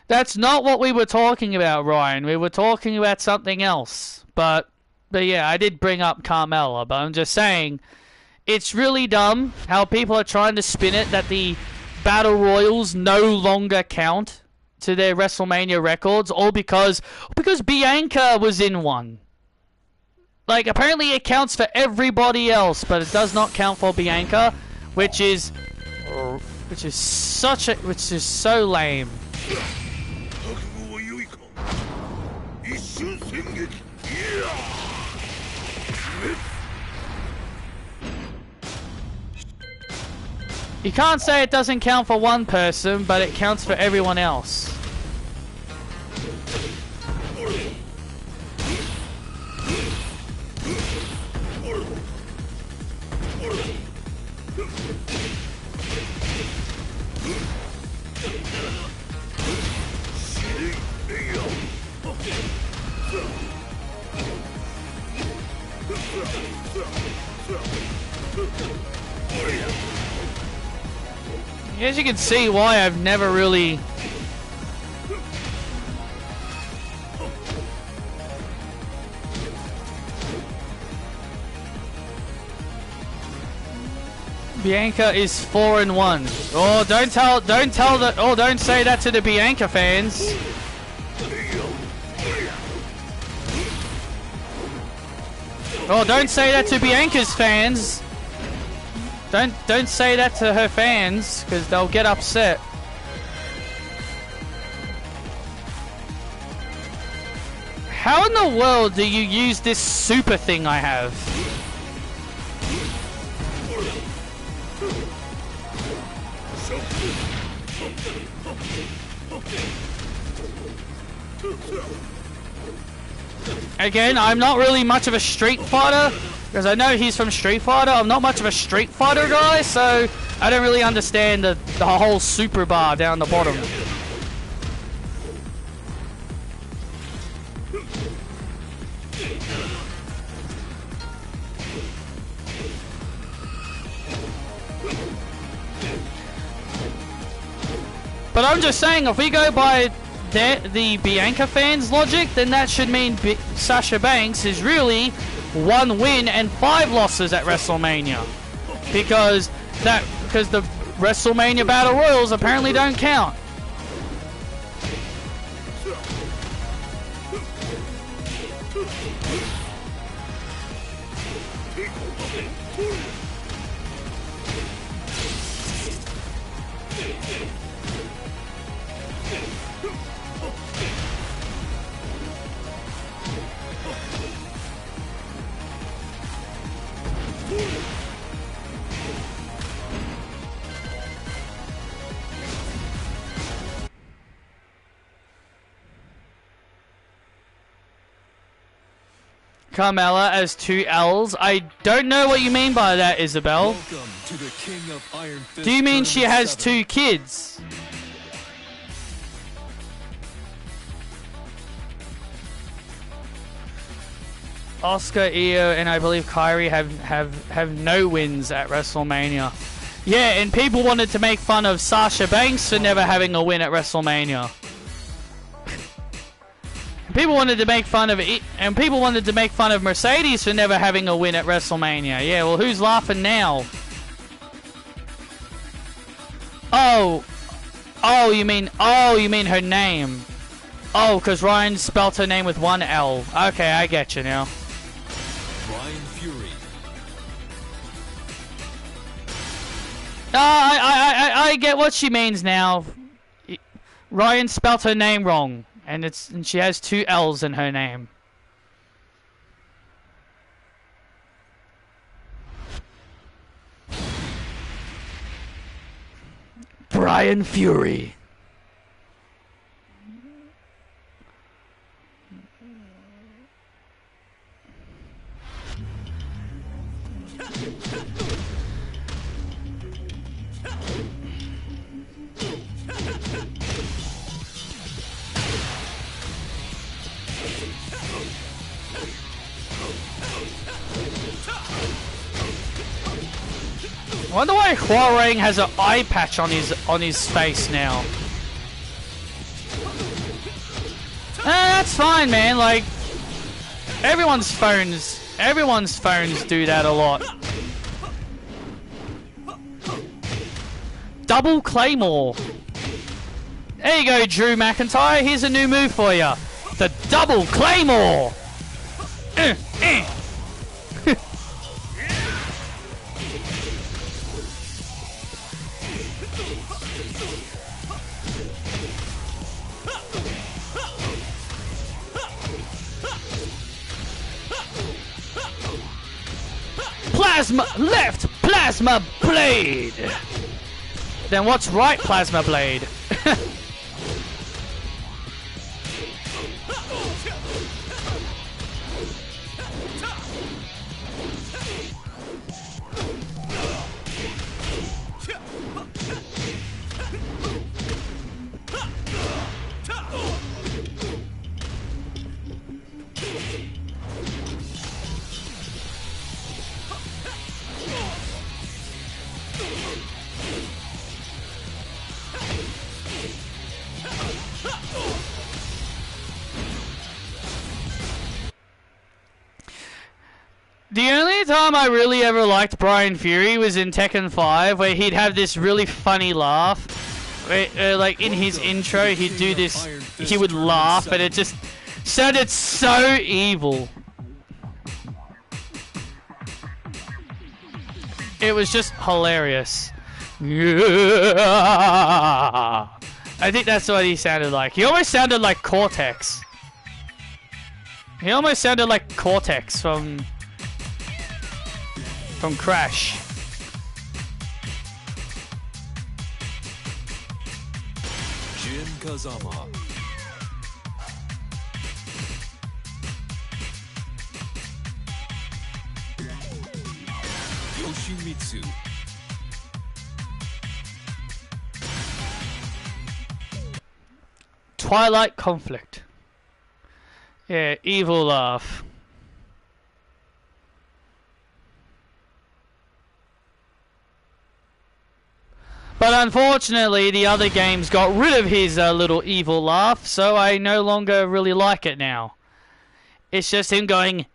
That's not what we were talking about, Ryan. We were talking about something else. But yeah, I did bring up Carmella, but I'm just saying, it's really dumb how people are trying to spin it that the Battle Royals no longer count to their WrestleMania records, all because Bianca was in one. Like, apparently it counts for everybody else, but it does not count for Bianca, which is so lame. You can't say it doesn't count for one person, but it counts for everyone else. As you can see why I've never really Bianca is 4-1. Oh, don't say that to the Bianca fans. Oh, don't say that to Bianca's fans. Don't say that to her fans, because they'll get upset. How in the world do you use this super thing I have? Again, I'm not really much of a Street Fighter, because I know he's from Street Fighter. I'm not much of a Street Fighter guy, so I don't really understand the whole super bar down the bottom. But I'm just saying, if we go by the Bianca fans' logic, then that should mean Sasha Banks is really 1 win and 5 losses at WrestleMania, because the WrestleMania Battle Royals apparently don't count. Carmella as 2 L's. I don't know what you mean by that, Isabel. Welcome to the King of Iron Fist. Do you mean she has 7. 2 kids? Oscar, Io, and I believe Kyrie have no wins at WrestleMania. Yeah, and people wanted to make fun of Sasha Banks for never having a win at WrestleMania. People wanted to make fun of it, and people wanted to make fun of Mercedes for never having a win at WrestleMania. Yeah, well, who's laughing now? Oh, you mean her name? Oh, because Ryan spelt her name with 1 L. Okay, I get you now. Ryan Fury. I get what she means now. Ryan spelt her name wrong. And she has 2 L's in her name. Brian Fury. I wonder why Huarang has an eye patch on his face now. That's fine, man. Like everyone's phones do that a lot. Double Claymore. There you go, Drew McIntyre. Here's a new move for you. The Double Claymore. Plasma left, plasma blade. Then what's right, Plasma Blade? The only time I really ever liked Brian Fury was in Tekken 5, where he'd have this really funny laugh. Like in his intro, he'd do this, he would laugh, and it just sounded so evil. It was just hilarious. I think that's what he sounded like. He almost sounded like Cortex. He almost sounded like Cortex from Crash. Jin Kazama. Yoshimitsu. Twilight Conflict. Yeah, evil laugh. But unfortunately, the other games got rid of his little evil laugh, so I no longer really like it now. It's just him going...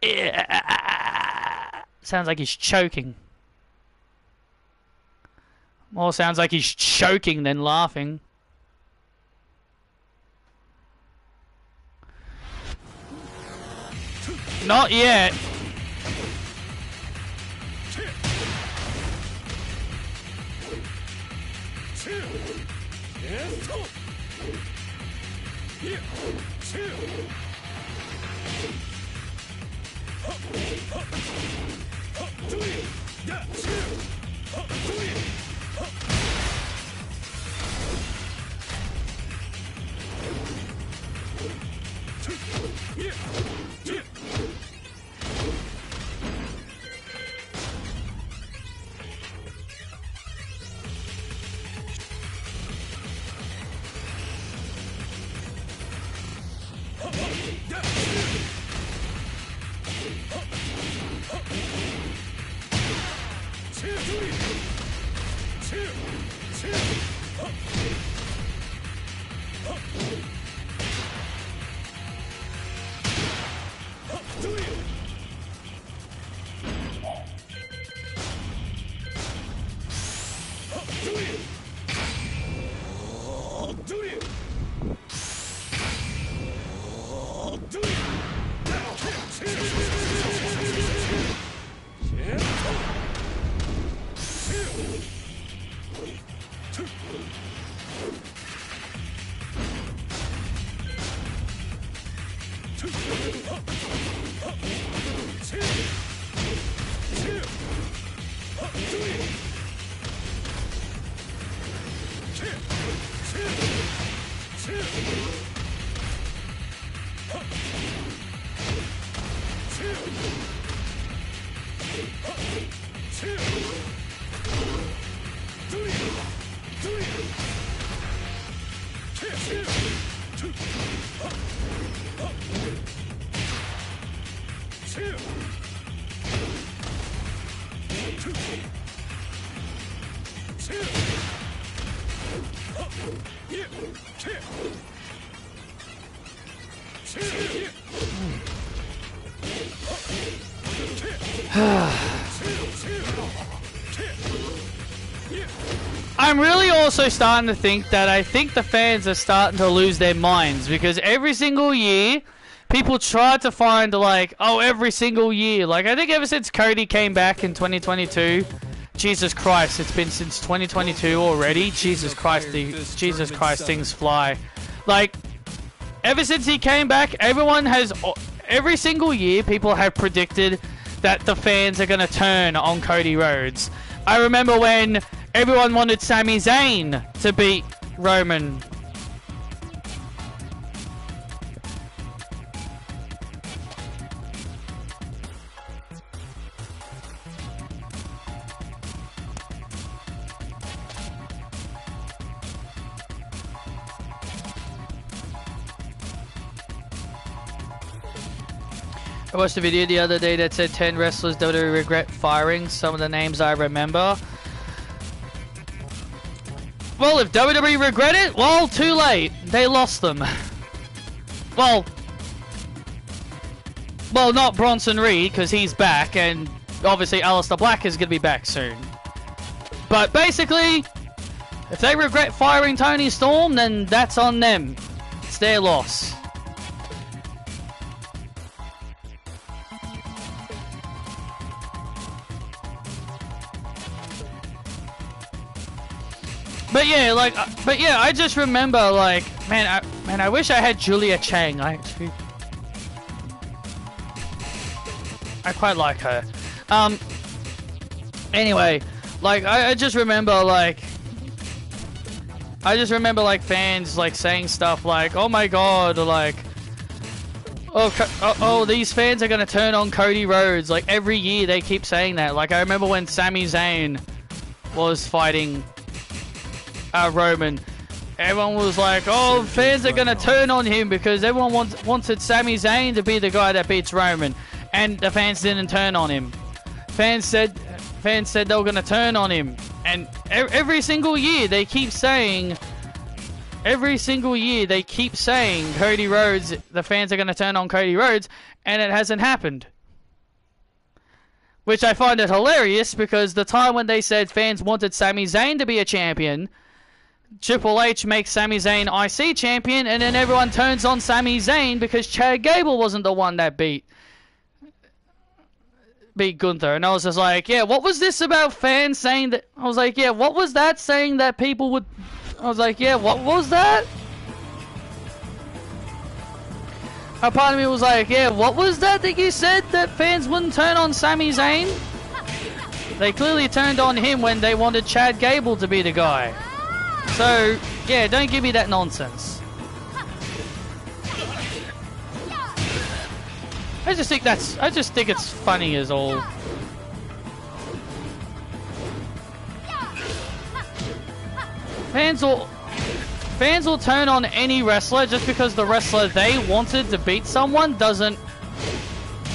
Sounds like he's choking. More sounds like he's choking than laughing. Not yet. I'm really also starting to think that I think the fans are starting to lose their minds, because every single year people try to find like, oh, every single year, like I think ever since Cody came back in 2022, Jesus Christ, it's been since 2022 already. Jesus Christ, things fly. Like ever since he came back, every single year people have predicted that the fans are going to turn on Cody Rhodes. I remember when everyone wanted Sami Zayn to beat Roman. I watched a video the other day that said 10 wrestlers WWE regret firing. Some of the names I remember. Well, if WWE regret it, well, too late. They lost them. Well, not Bronson Reed, because he's back, and obviously Aleister Black is going to be back soon. But basically, if they regret firing Tony Storm, then that's on them. It's their loss. But yeah, I just remember, like, man, I wish I had Julia Chang. I quite like her. Anyway, like, I just remember, like, fans, like, saying stuff like, oh my god, like, oh, these fans are gonna turn on Cody Rhodes. Like, every year they keep saying that. Like, I remember when Sami Zayn was fighting Roman, everyone was like, oh, fans are gonna turn on him because everyone wanted Sami Zayn to be the guy that beats Roman, and the fans didn't turn on him. Fans said they were gonna turn on him, and every single year they keep saying Cody Rhodes, the fans are gonna turn on Cody Rhodes, and it hasn't happened. Which I find it hilarious, because the time when they said fans wanted Sami Zayn to be a champion, Triple H makes Sami Zayn IC champion, and then everyone turns on Sami Zayn because Chad Gable wasn't the one that beat Gunther. And I was just like, yeah, what was this about fans saying that? I was like, yeah, what was that saying that people would... I was like, yeah, what was that? A part of me was like, yeah, what was that you said that fans wouldn't turn on Sami Zayn? They clearly turned on him when they wanted Chad Gable to be the guy. So, yeah, don't give me that nonsense. I just think it's funny as all. Fans will turn on any wrestler just because the wrestler they wanted to beat someone doesn't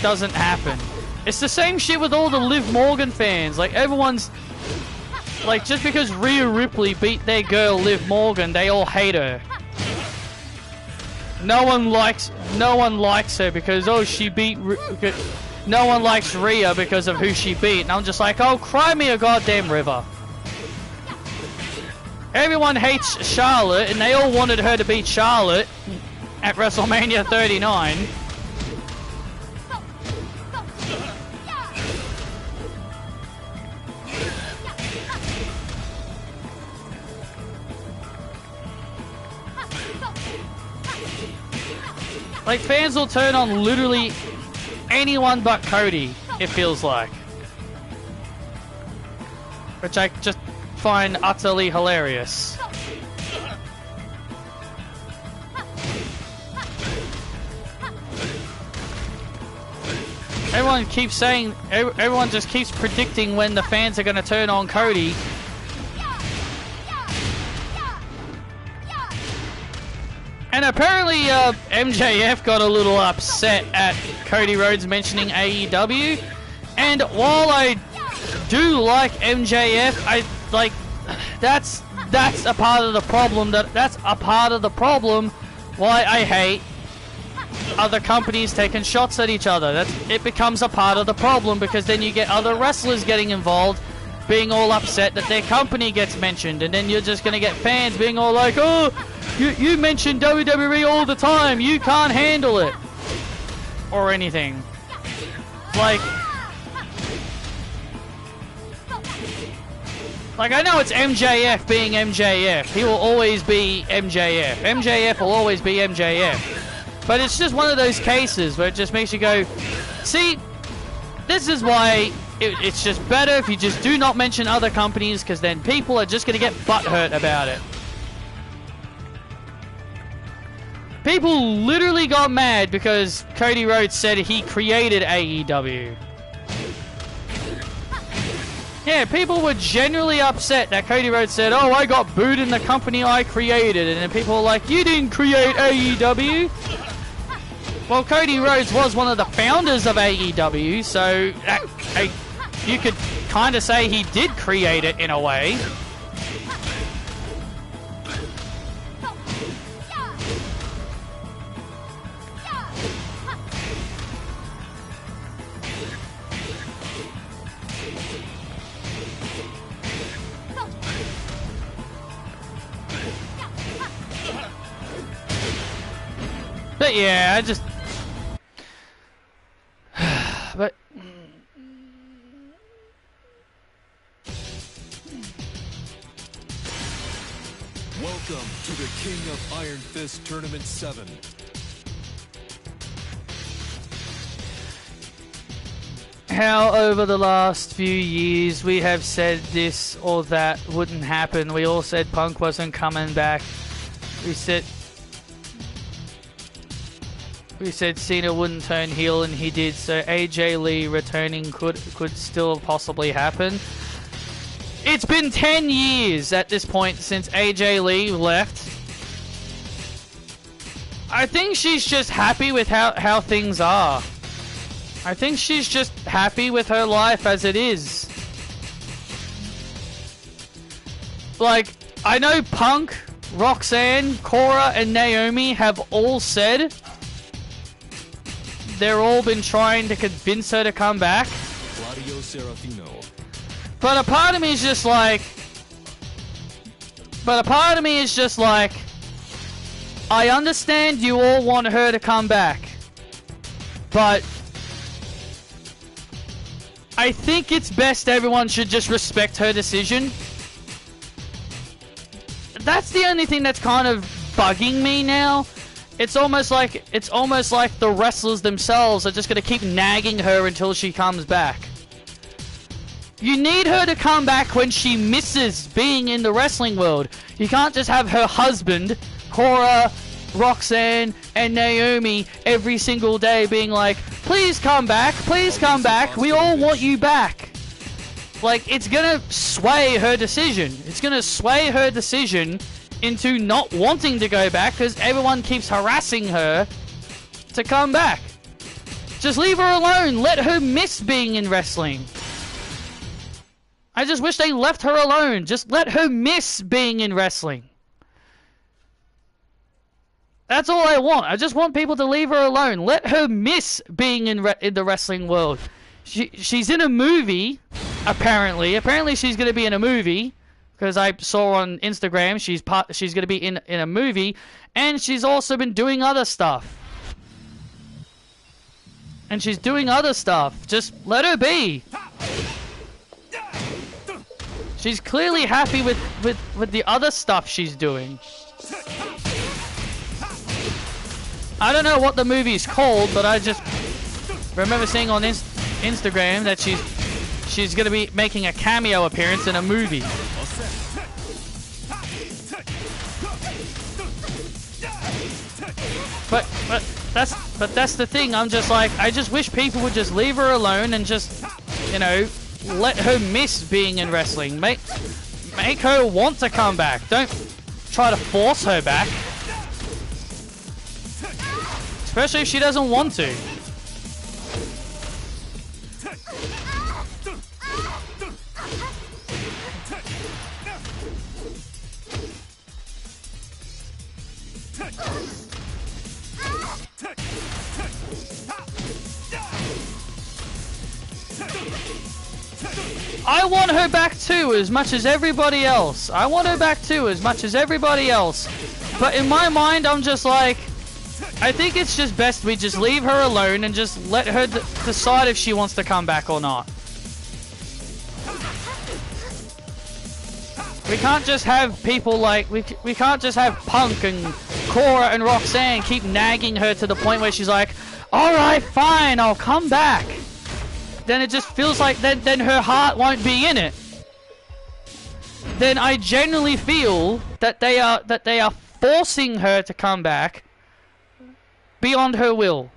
happen. It's the same shit with all the Liv Morgan fans. Like, everyone's like, just because Rhea Ripley beat their girl Liv Morgan, they all hate her. No one likes her because, oh, she beat... No one likes Rhea because of who she beat. And I'm just like, oh, cry me a goddamn river. Everyone hates Charlotte, and they all wanted her to beat Charlotte at WrestleMania 39. Like, fans will turn on literally anyone but Cody, it feels like. Which I just find utterly hilarious. Everyone just keeps predicting when the fans are going to turn on Cody. And apparently MJF got a little upset at Cody Rhodes mentioning AEW. And while I do like MJF, that's a part of the problem. That's a part of the problem why I hate other companies taking shots at each other. It becomes a part of the problem, because then you get other wrestlers getting involved, being all upset that their company gets mentioned, and then you're just going to get fans being all like, oh, you mention WWE all the time, you can't handle it, or anything. Like, I know it's MJF being MJF. He will always be MJF. MJF will always be MJF. But it's just one of those cases where it just makes you go, see, this is why it's just better if you just do not mention other companies, because then people are just going to get butthurt about it. People literally got mad because Cody Rhodes said he created AEW. Yeah, people were genuinely upset that Cody Rhodes said, oh, I got booed in the company I created. And then people were like, you didn't create AEW. Well, Cody Rhodes was one of the founders of AEW, so you could kind of say he did create it in a way. But yeah, I just... but... Welcome to the King of Iron Fist Tournament 7. How over the last few years we have said this or that wouldn't happen. We all said Punk wasn't coming back. We said Cena wouldn't turn heel, and he did. So AJ Lee returning could still possibly happen. It's been 10 years at this point since AJ Lee left. I think she's just happy with how things are. I think she's just happy with her life as it is. Like, I know Punk, Roxanne, Cora, and Naomi have all said they're all been trying to convince her to come back. Claudio Serafino. But a part of me is just like... I understand you all want her to come back. But... I think it's best everyone should just respect her decision. That's the only thing that's kind of bugging me now. It's almost like the wrestlers themselves are just going to keep nagging her until she comes back. You need her to come back when she misses being in the wrestling world. You can't just have her husband, Cora, Roxanne, and Naomi every single day being like, please come back, we all want you back. Like, it's going to sway her decision. It's going to sway her decision into not wanting to go back because everyone keeps harassing her to come back. Just leave her alone. Let her miss being in wrestling. I just wish they left her alone. Just let her miss being in wrestling. That's all I want. I just want people to leave her alone. Let her miss being in the wrestling world. She's in a movie, apparently. Apparently she's going to be in a movie. Because I saw on Instagram she's going to be in a movie, and she's also been doing other stuff. And she's doing other stuff. Just let her be. She's clearly happy with the other stuff she's doing. I don't know what the movie's called, but I just remember seeing on Instagram that she's going to be making a cameo appearance in a movie. But that's the thing. I'm just like, I just wish people would just leave her alone and just, you know, let her miss being in wrestling. Make her want to come back. Don't try to force her back. Especially if she doesn't want to. I want her back too, as much as everybody else. I want her back too, as much as everybody else. But in my mind, I'm just like, I think it's just best we just leave her alone and just let her decide if she wants to come back or not. We can't just have people like, we can't just have Punk and Cora and Roxanne keep nagging her to the point where she's like, alright, fine, I'll come back. it just feels like then her heart won't be in it. Then I genuinely feel that they are forcing her to come back beyond her will.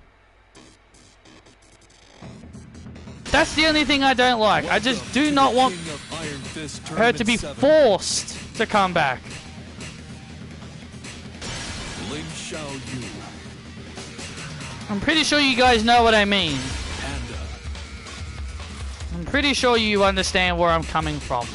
That's the only thing I don't like. I just do not want her to be forced to come back. I'm pretty sure you guys know what I mean. I'm pretty sure you understand where I'm coming from.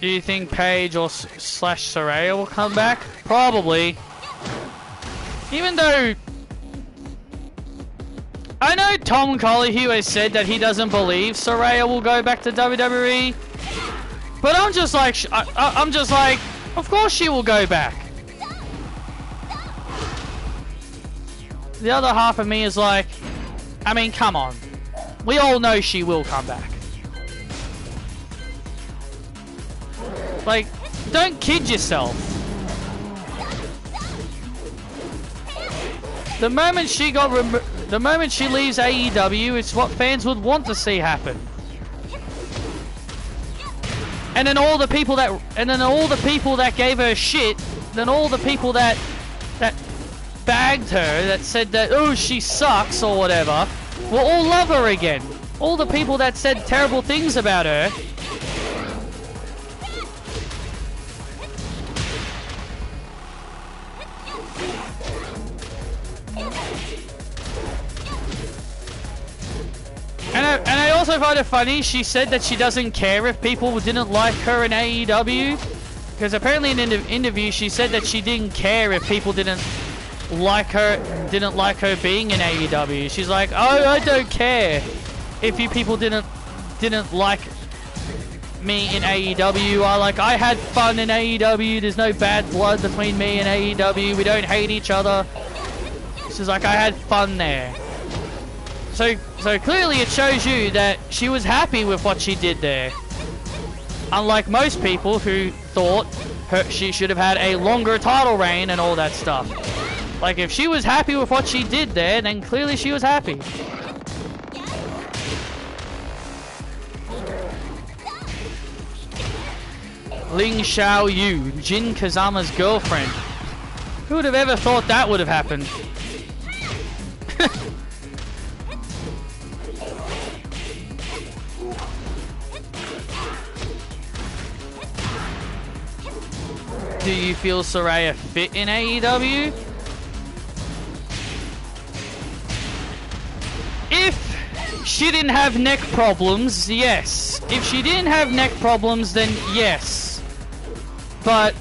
Do you think Paige or slash Saraya will come back? Probably. Even though I know Tom Collihue has said that he doesn't believe Saraya will go back to WWE, but I'm just like, of course she will go back. The other half of me is like, I mean, come on. We all know she will come back. Like, don't kid yourself. The moment she leaves AEW, it's what fans would want to see happen. And then all the people that gave her shit, then all the people that bagged her, that said that, oh, she sucks or whatever, will all love her again. All the people that said terrible things about her. And I also find it funny, she said that she doesn't care if people didn't like her in AEW. Because apparently in an interview she said that she didn't care if people didn't like her being in AEW. She's like, oh, I don't care if you people didn't like me in AEW. I had fun in AEW. There's no bad blood between me and AEW. We don't hate each other. She's like, I had fun there. So clearly it shows you that she was happy with what she did there. Unlike most people who thought she should have had a longer title reign and all that stuff. Like, if she was happy with what she did there, then clearly she was happy. Ling Xiaoyu, Jin Kazama's girlfriend. Who would have ever thought that would have happened? Do you feel Saraya fit in AEW? If she didn't have neck problems, yes. If she didn't have neck problems, then yes. But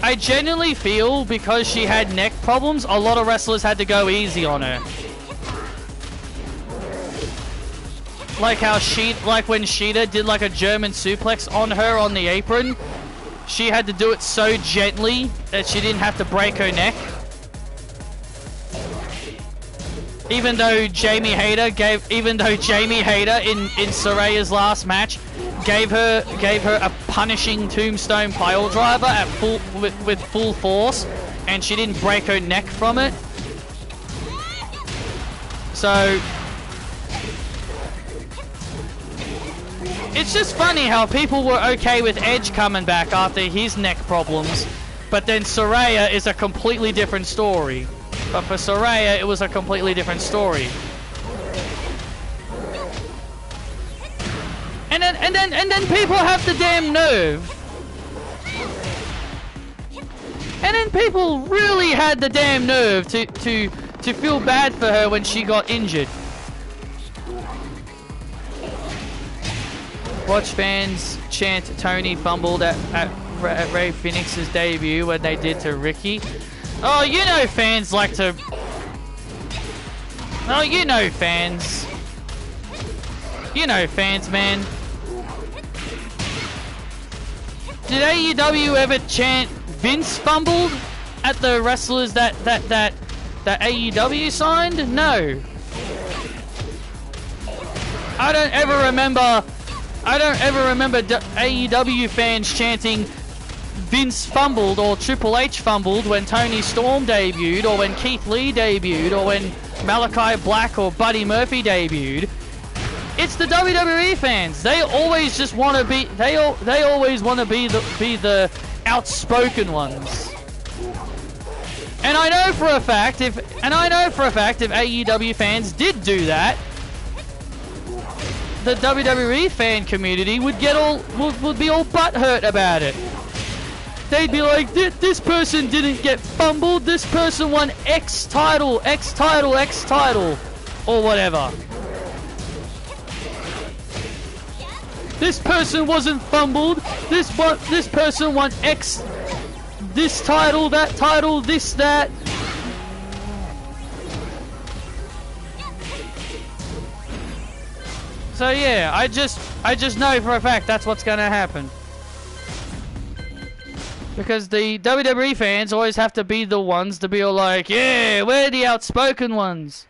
I genuinely feel because she had neck problems, a lot of wrestlers had to go easy on her. Like when Sheeta did like a German suplex on her on the apron. She had to do it so gently that she didn't have to break her neck. Even though Jamie Hayter in Saraya's last match gave her a punishing tombstone pile driver at with full force, and she didn't break her neck from it. So it's just funny how people were okay with Edge coming back after his neck problems, but then Saraya is a completely different story. But for Saraya, it was a completely different story. And then people have the damn nerve. And then people really had the damn nerve to feel bad for her when she got injured. Watch fans chant Tony fumbled at Ray Phoenix's debut when they did to Ricky. Oh, you know fans like to... Oh, you know fans. You know, fans, man. Did AEW ever chant Vince fumbled at the wrestlers that AEW signed? No. I don't ever remember AEW fans chanting Vince fumbled or Triple H fumbled when Tony Storm debuted, or when Keith Lee debuted, or when Malachi Black or Buddy Murphy debuted. It's the WWE fans. They always just want to be. They always want to be the outspoken ones. And I know for a fact if AEW fans did do that, the WWE fan community would be all butthurt about it. They'd be like, this person didn't get fumbled. This person won X title, or whatever. This person wasn't fumbled. This person won X, this title, this, that. So yeah, I just know for a fact that's what's gonna happen. Because the WWE fans always have to be the ones to be all like, yeah, we're the outspoken ones.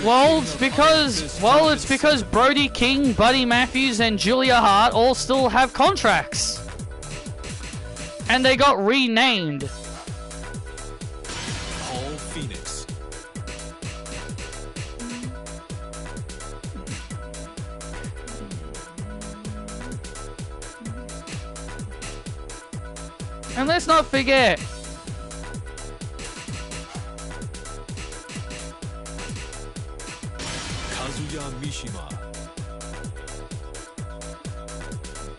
Well, it's because Brody King, Buddy Matthews, and Julia Hart all still have contracts. And they got renamed. Phoenix. And let's not forget, Kazuya Mishima.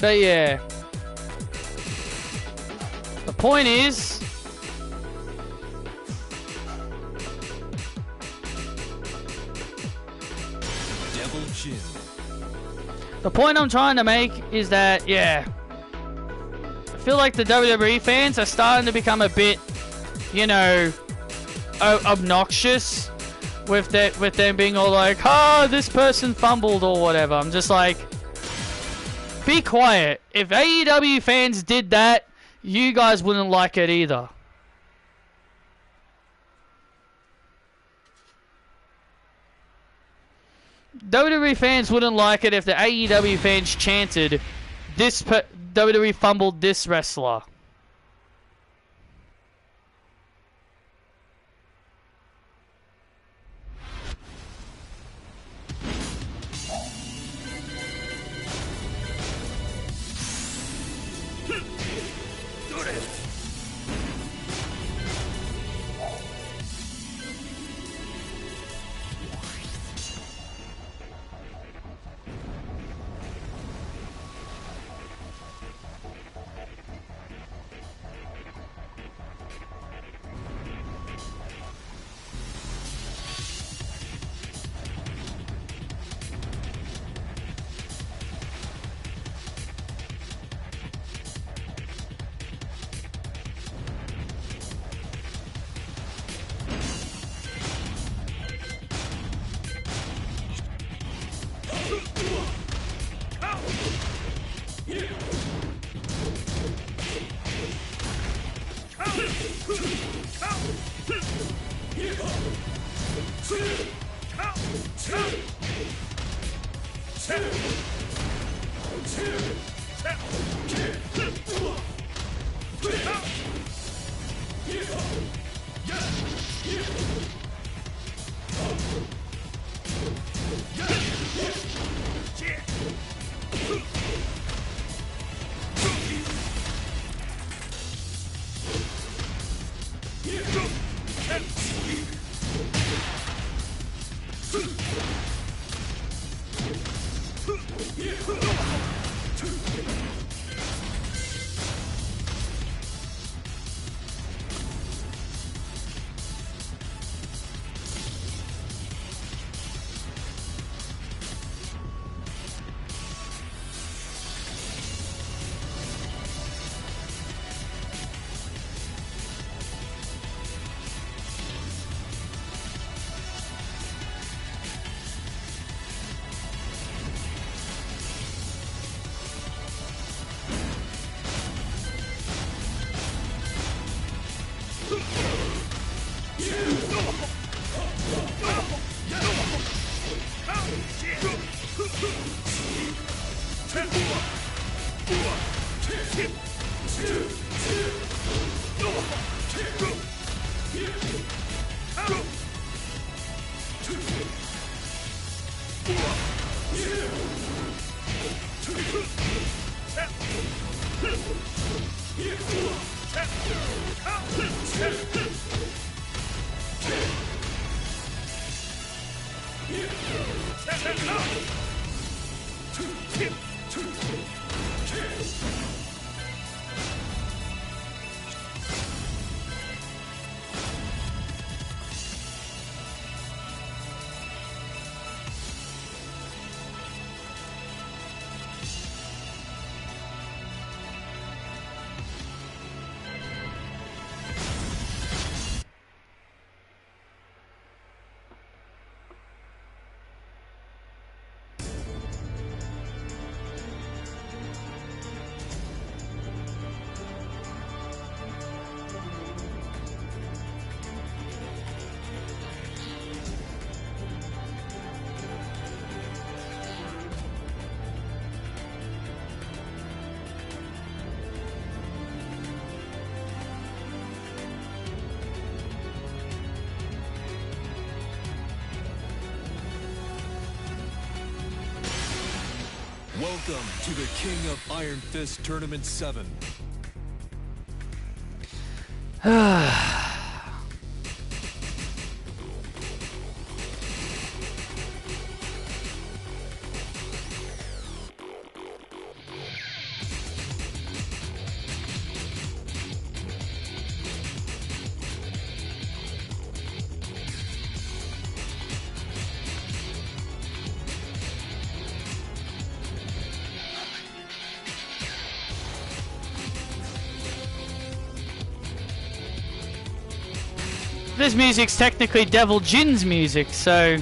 but yeah, the point is, the point I'm trying to make is that, yeah, I feel like the WWE fans are starting to become a bit, you know, obnoxious with them being all like, oh, this person fumbled or whatever. I'm just like, be quiet. If AEW fans did that, you guys wouldn't like it either. WWE fans wouldn't like it if the AEW fans chanted, WWE fumbled this wrestler. Welcome to the King of Iron Fist Tournament 7. This music's technically Devil Jin's music, so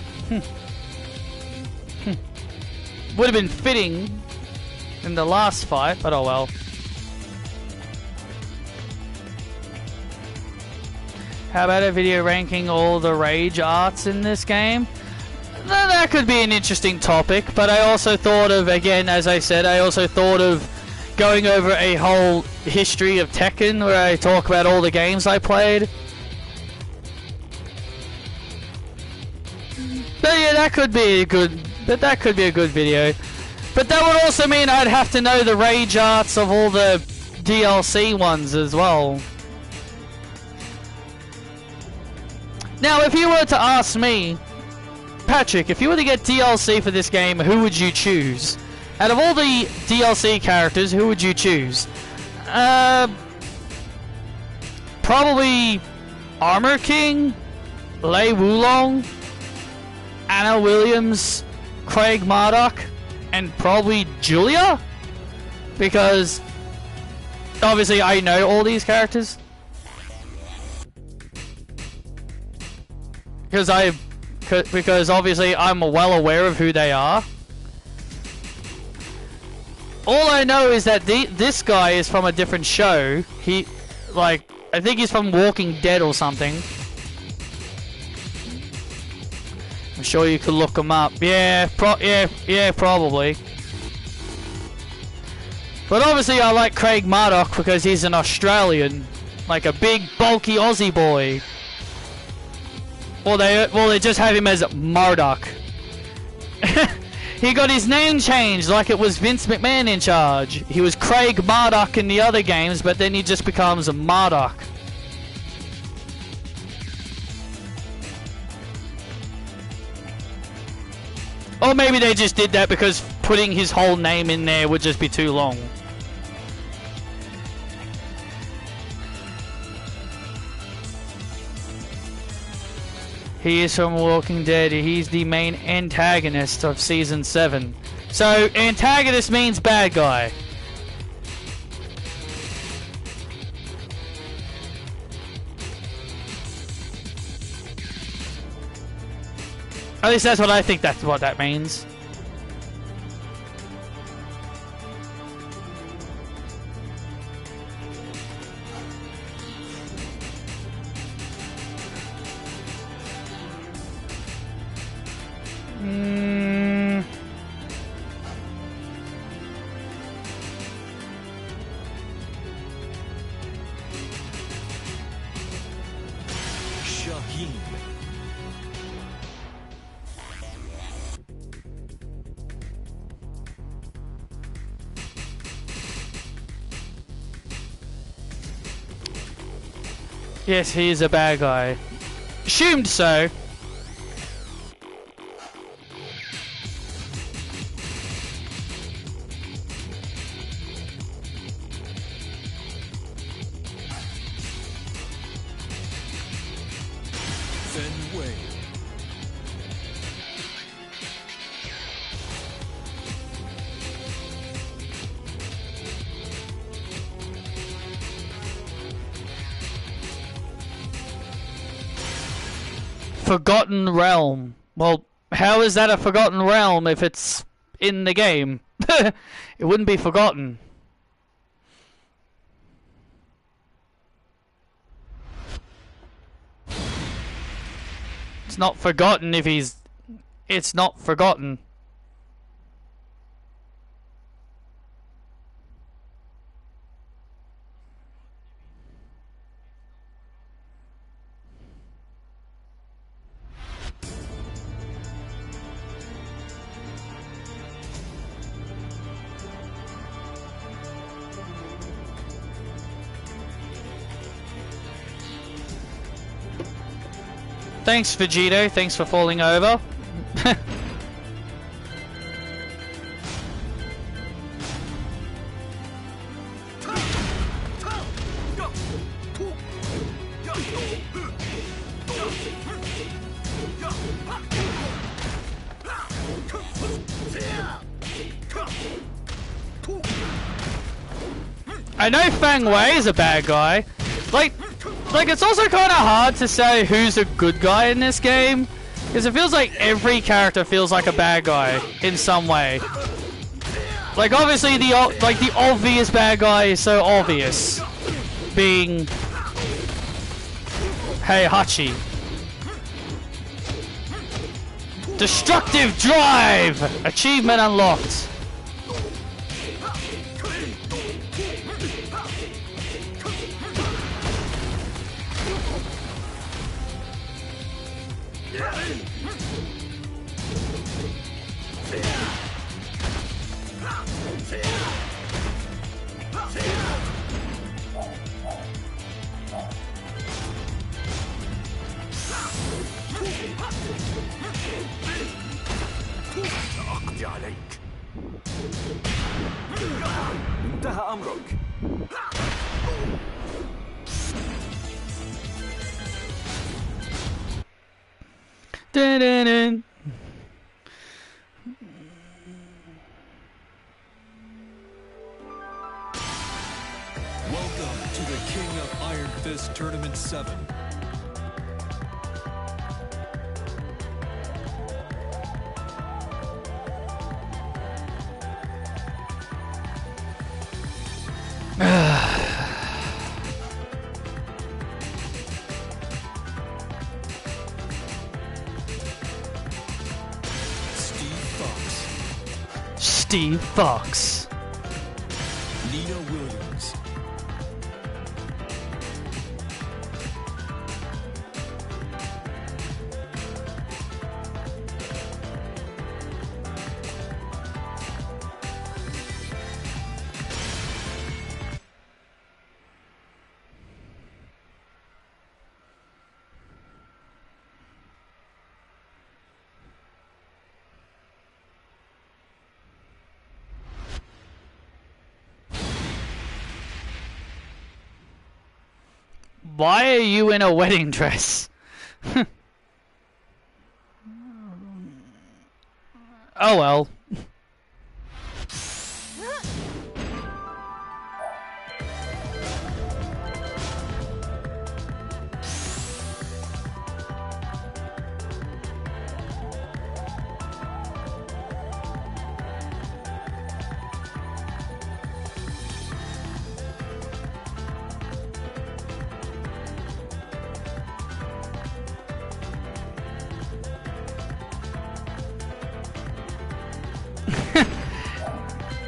would have been fitting in the last fight, but oh well. How about a video ranking all the rage arts in this game? That could be an interesting topic, but I also thought of, again, as I said, I also thought of going over a whole history of Tekken where I talk about all the games I played. But yeah, that could be a good video. But that would also mean I'd have to know the rage arts of all the DLC ones as well. Now, if you were to ask me, Patrick, if you were to get DLC for this game, who would you choose? Out of all the DLC characters, who would you choose? Probably Armor King, Lei Wulong, Anna Williams, Craig Marduk, and probably Julia? Because obviously I know all these characters. Because obviously I'm well aware of who they are. All I know is that this guy is from a different show. I think he's from Walking Dead or something. I'm sure you could look him up. Yeah, probably. But obviously I like Craig Marduk because he's an Australian. Like a big, bulky Aussie boy. Well, they just have him as Marduk. He got his name changed like it was Vince McMahon in charge. He was Craig Marduk in the other games, but then he just becomes Marduk. Or maybe they just did that because putting his whole name in there would just be too long. He is from Walking Dead. He's the main antagonist of Season 7. So, antagonist means bad guy. At least that's what I think that's what that means. Yes, he is a bad guy. Assumed so. Fenway. Forgotten Realm. Well, how is that a forgotten realm if it's in the game? It wouldn't be forgotten. It's not forgotten if he's... It's not forgotten. Thanks, Vegito. Thanks for falling over. I know Fang Wei is a bad guy. Like it's also kind of hard to say who's a good guy in this game, because it feels like every character feels like a bad guy in some way. Like obviously the obvious bad guy is so obvious, being Heihachi. Destructive Drive! Achievement unlocked. أقضي عليك. انتهى أمرك. Dun-dun-dun. Welcome to the King of Iron Fist Tournament 7. Steve Fox. Nina Williams. Why are you in a wedding dress? Oh well.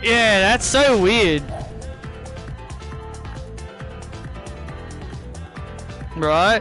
Yeah, that's so weird. Right?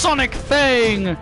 Sonic Fang!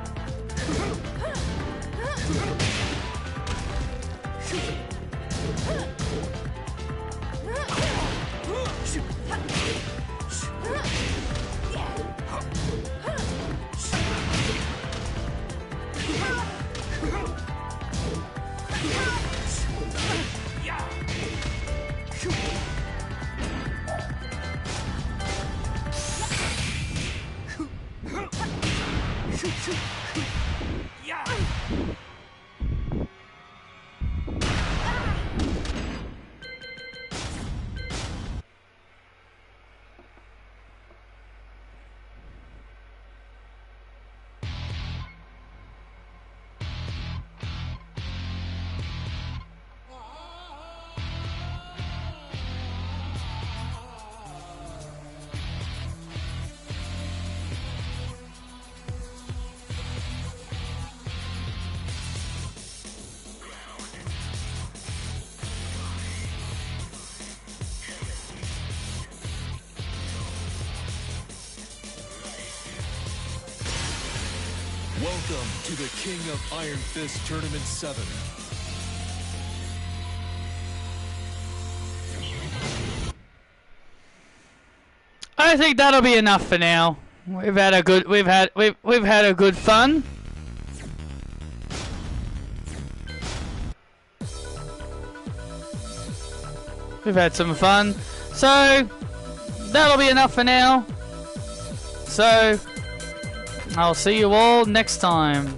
Welcome to the King of Iron Fist Tournament 7. I think that'll be enough for now. We've had a good a good fun. We've had some fun. So that'll be enough for now. So I'll see you all next time.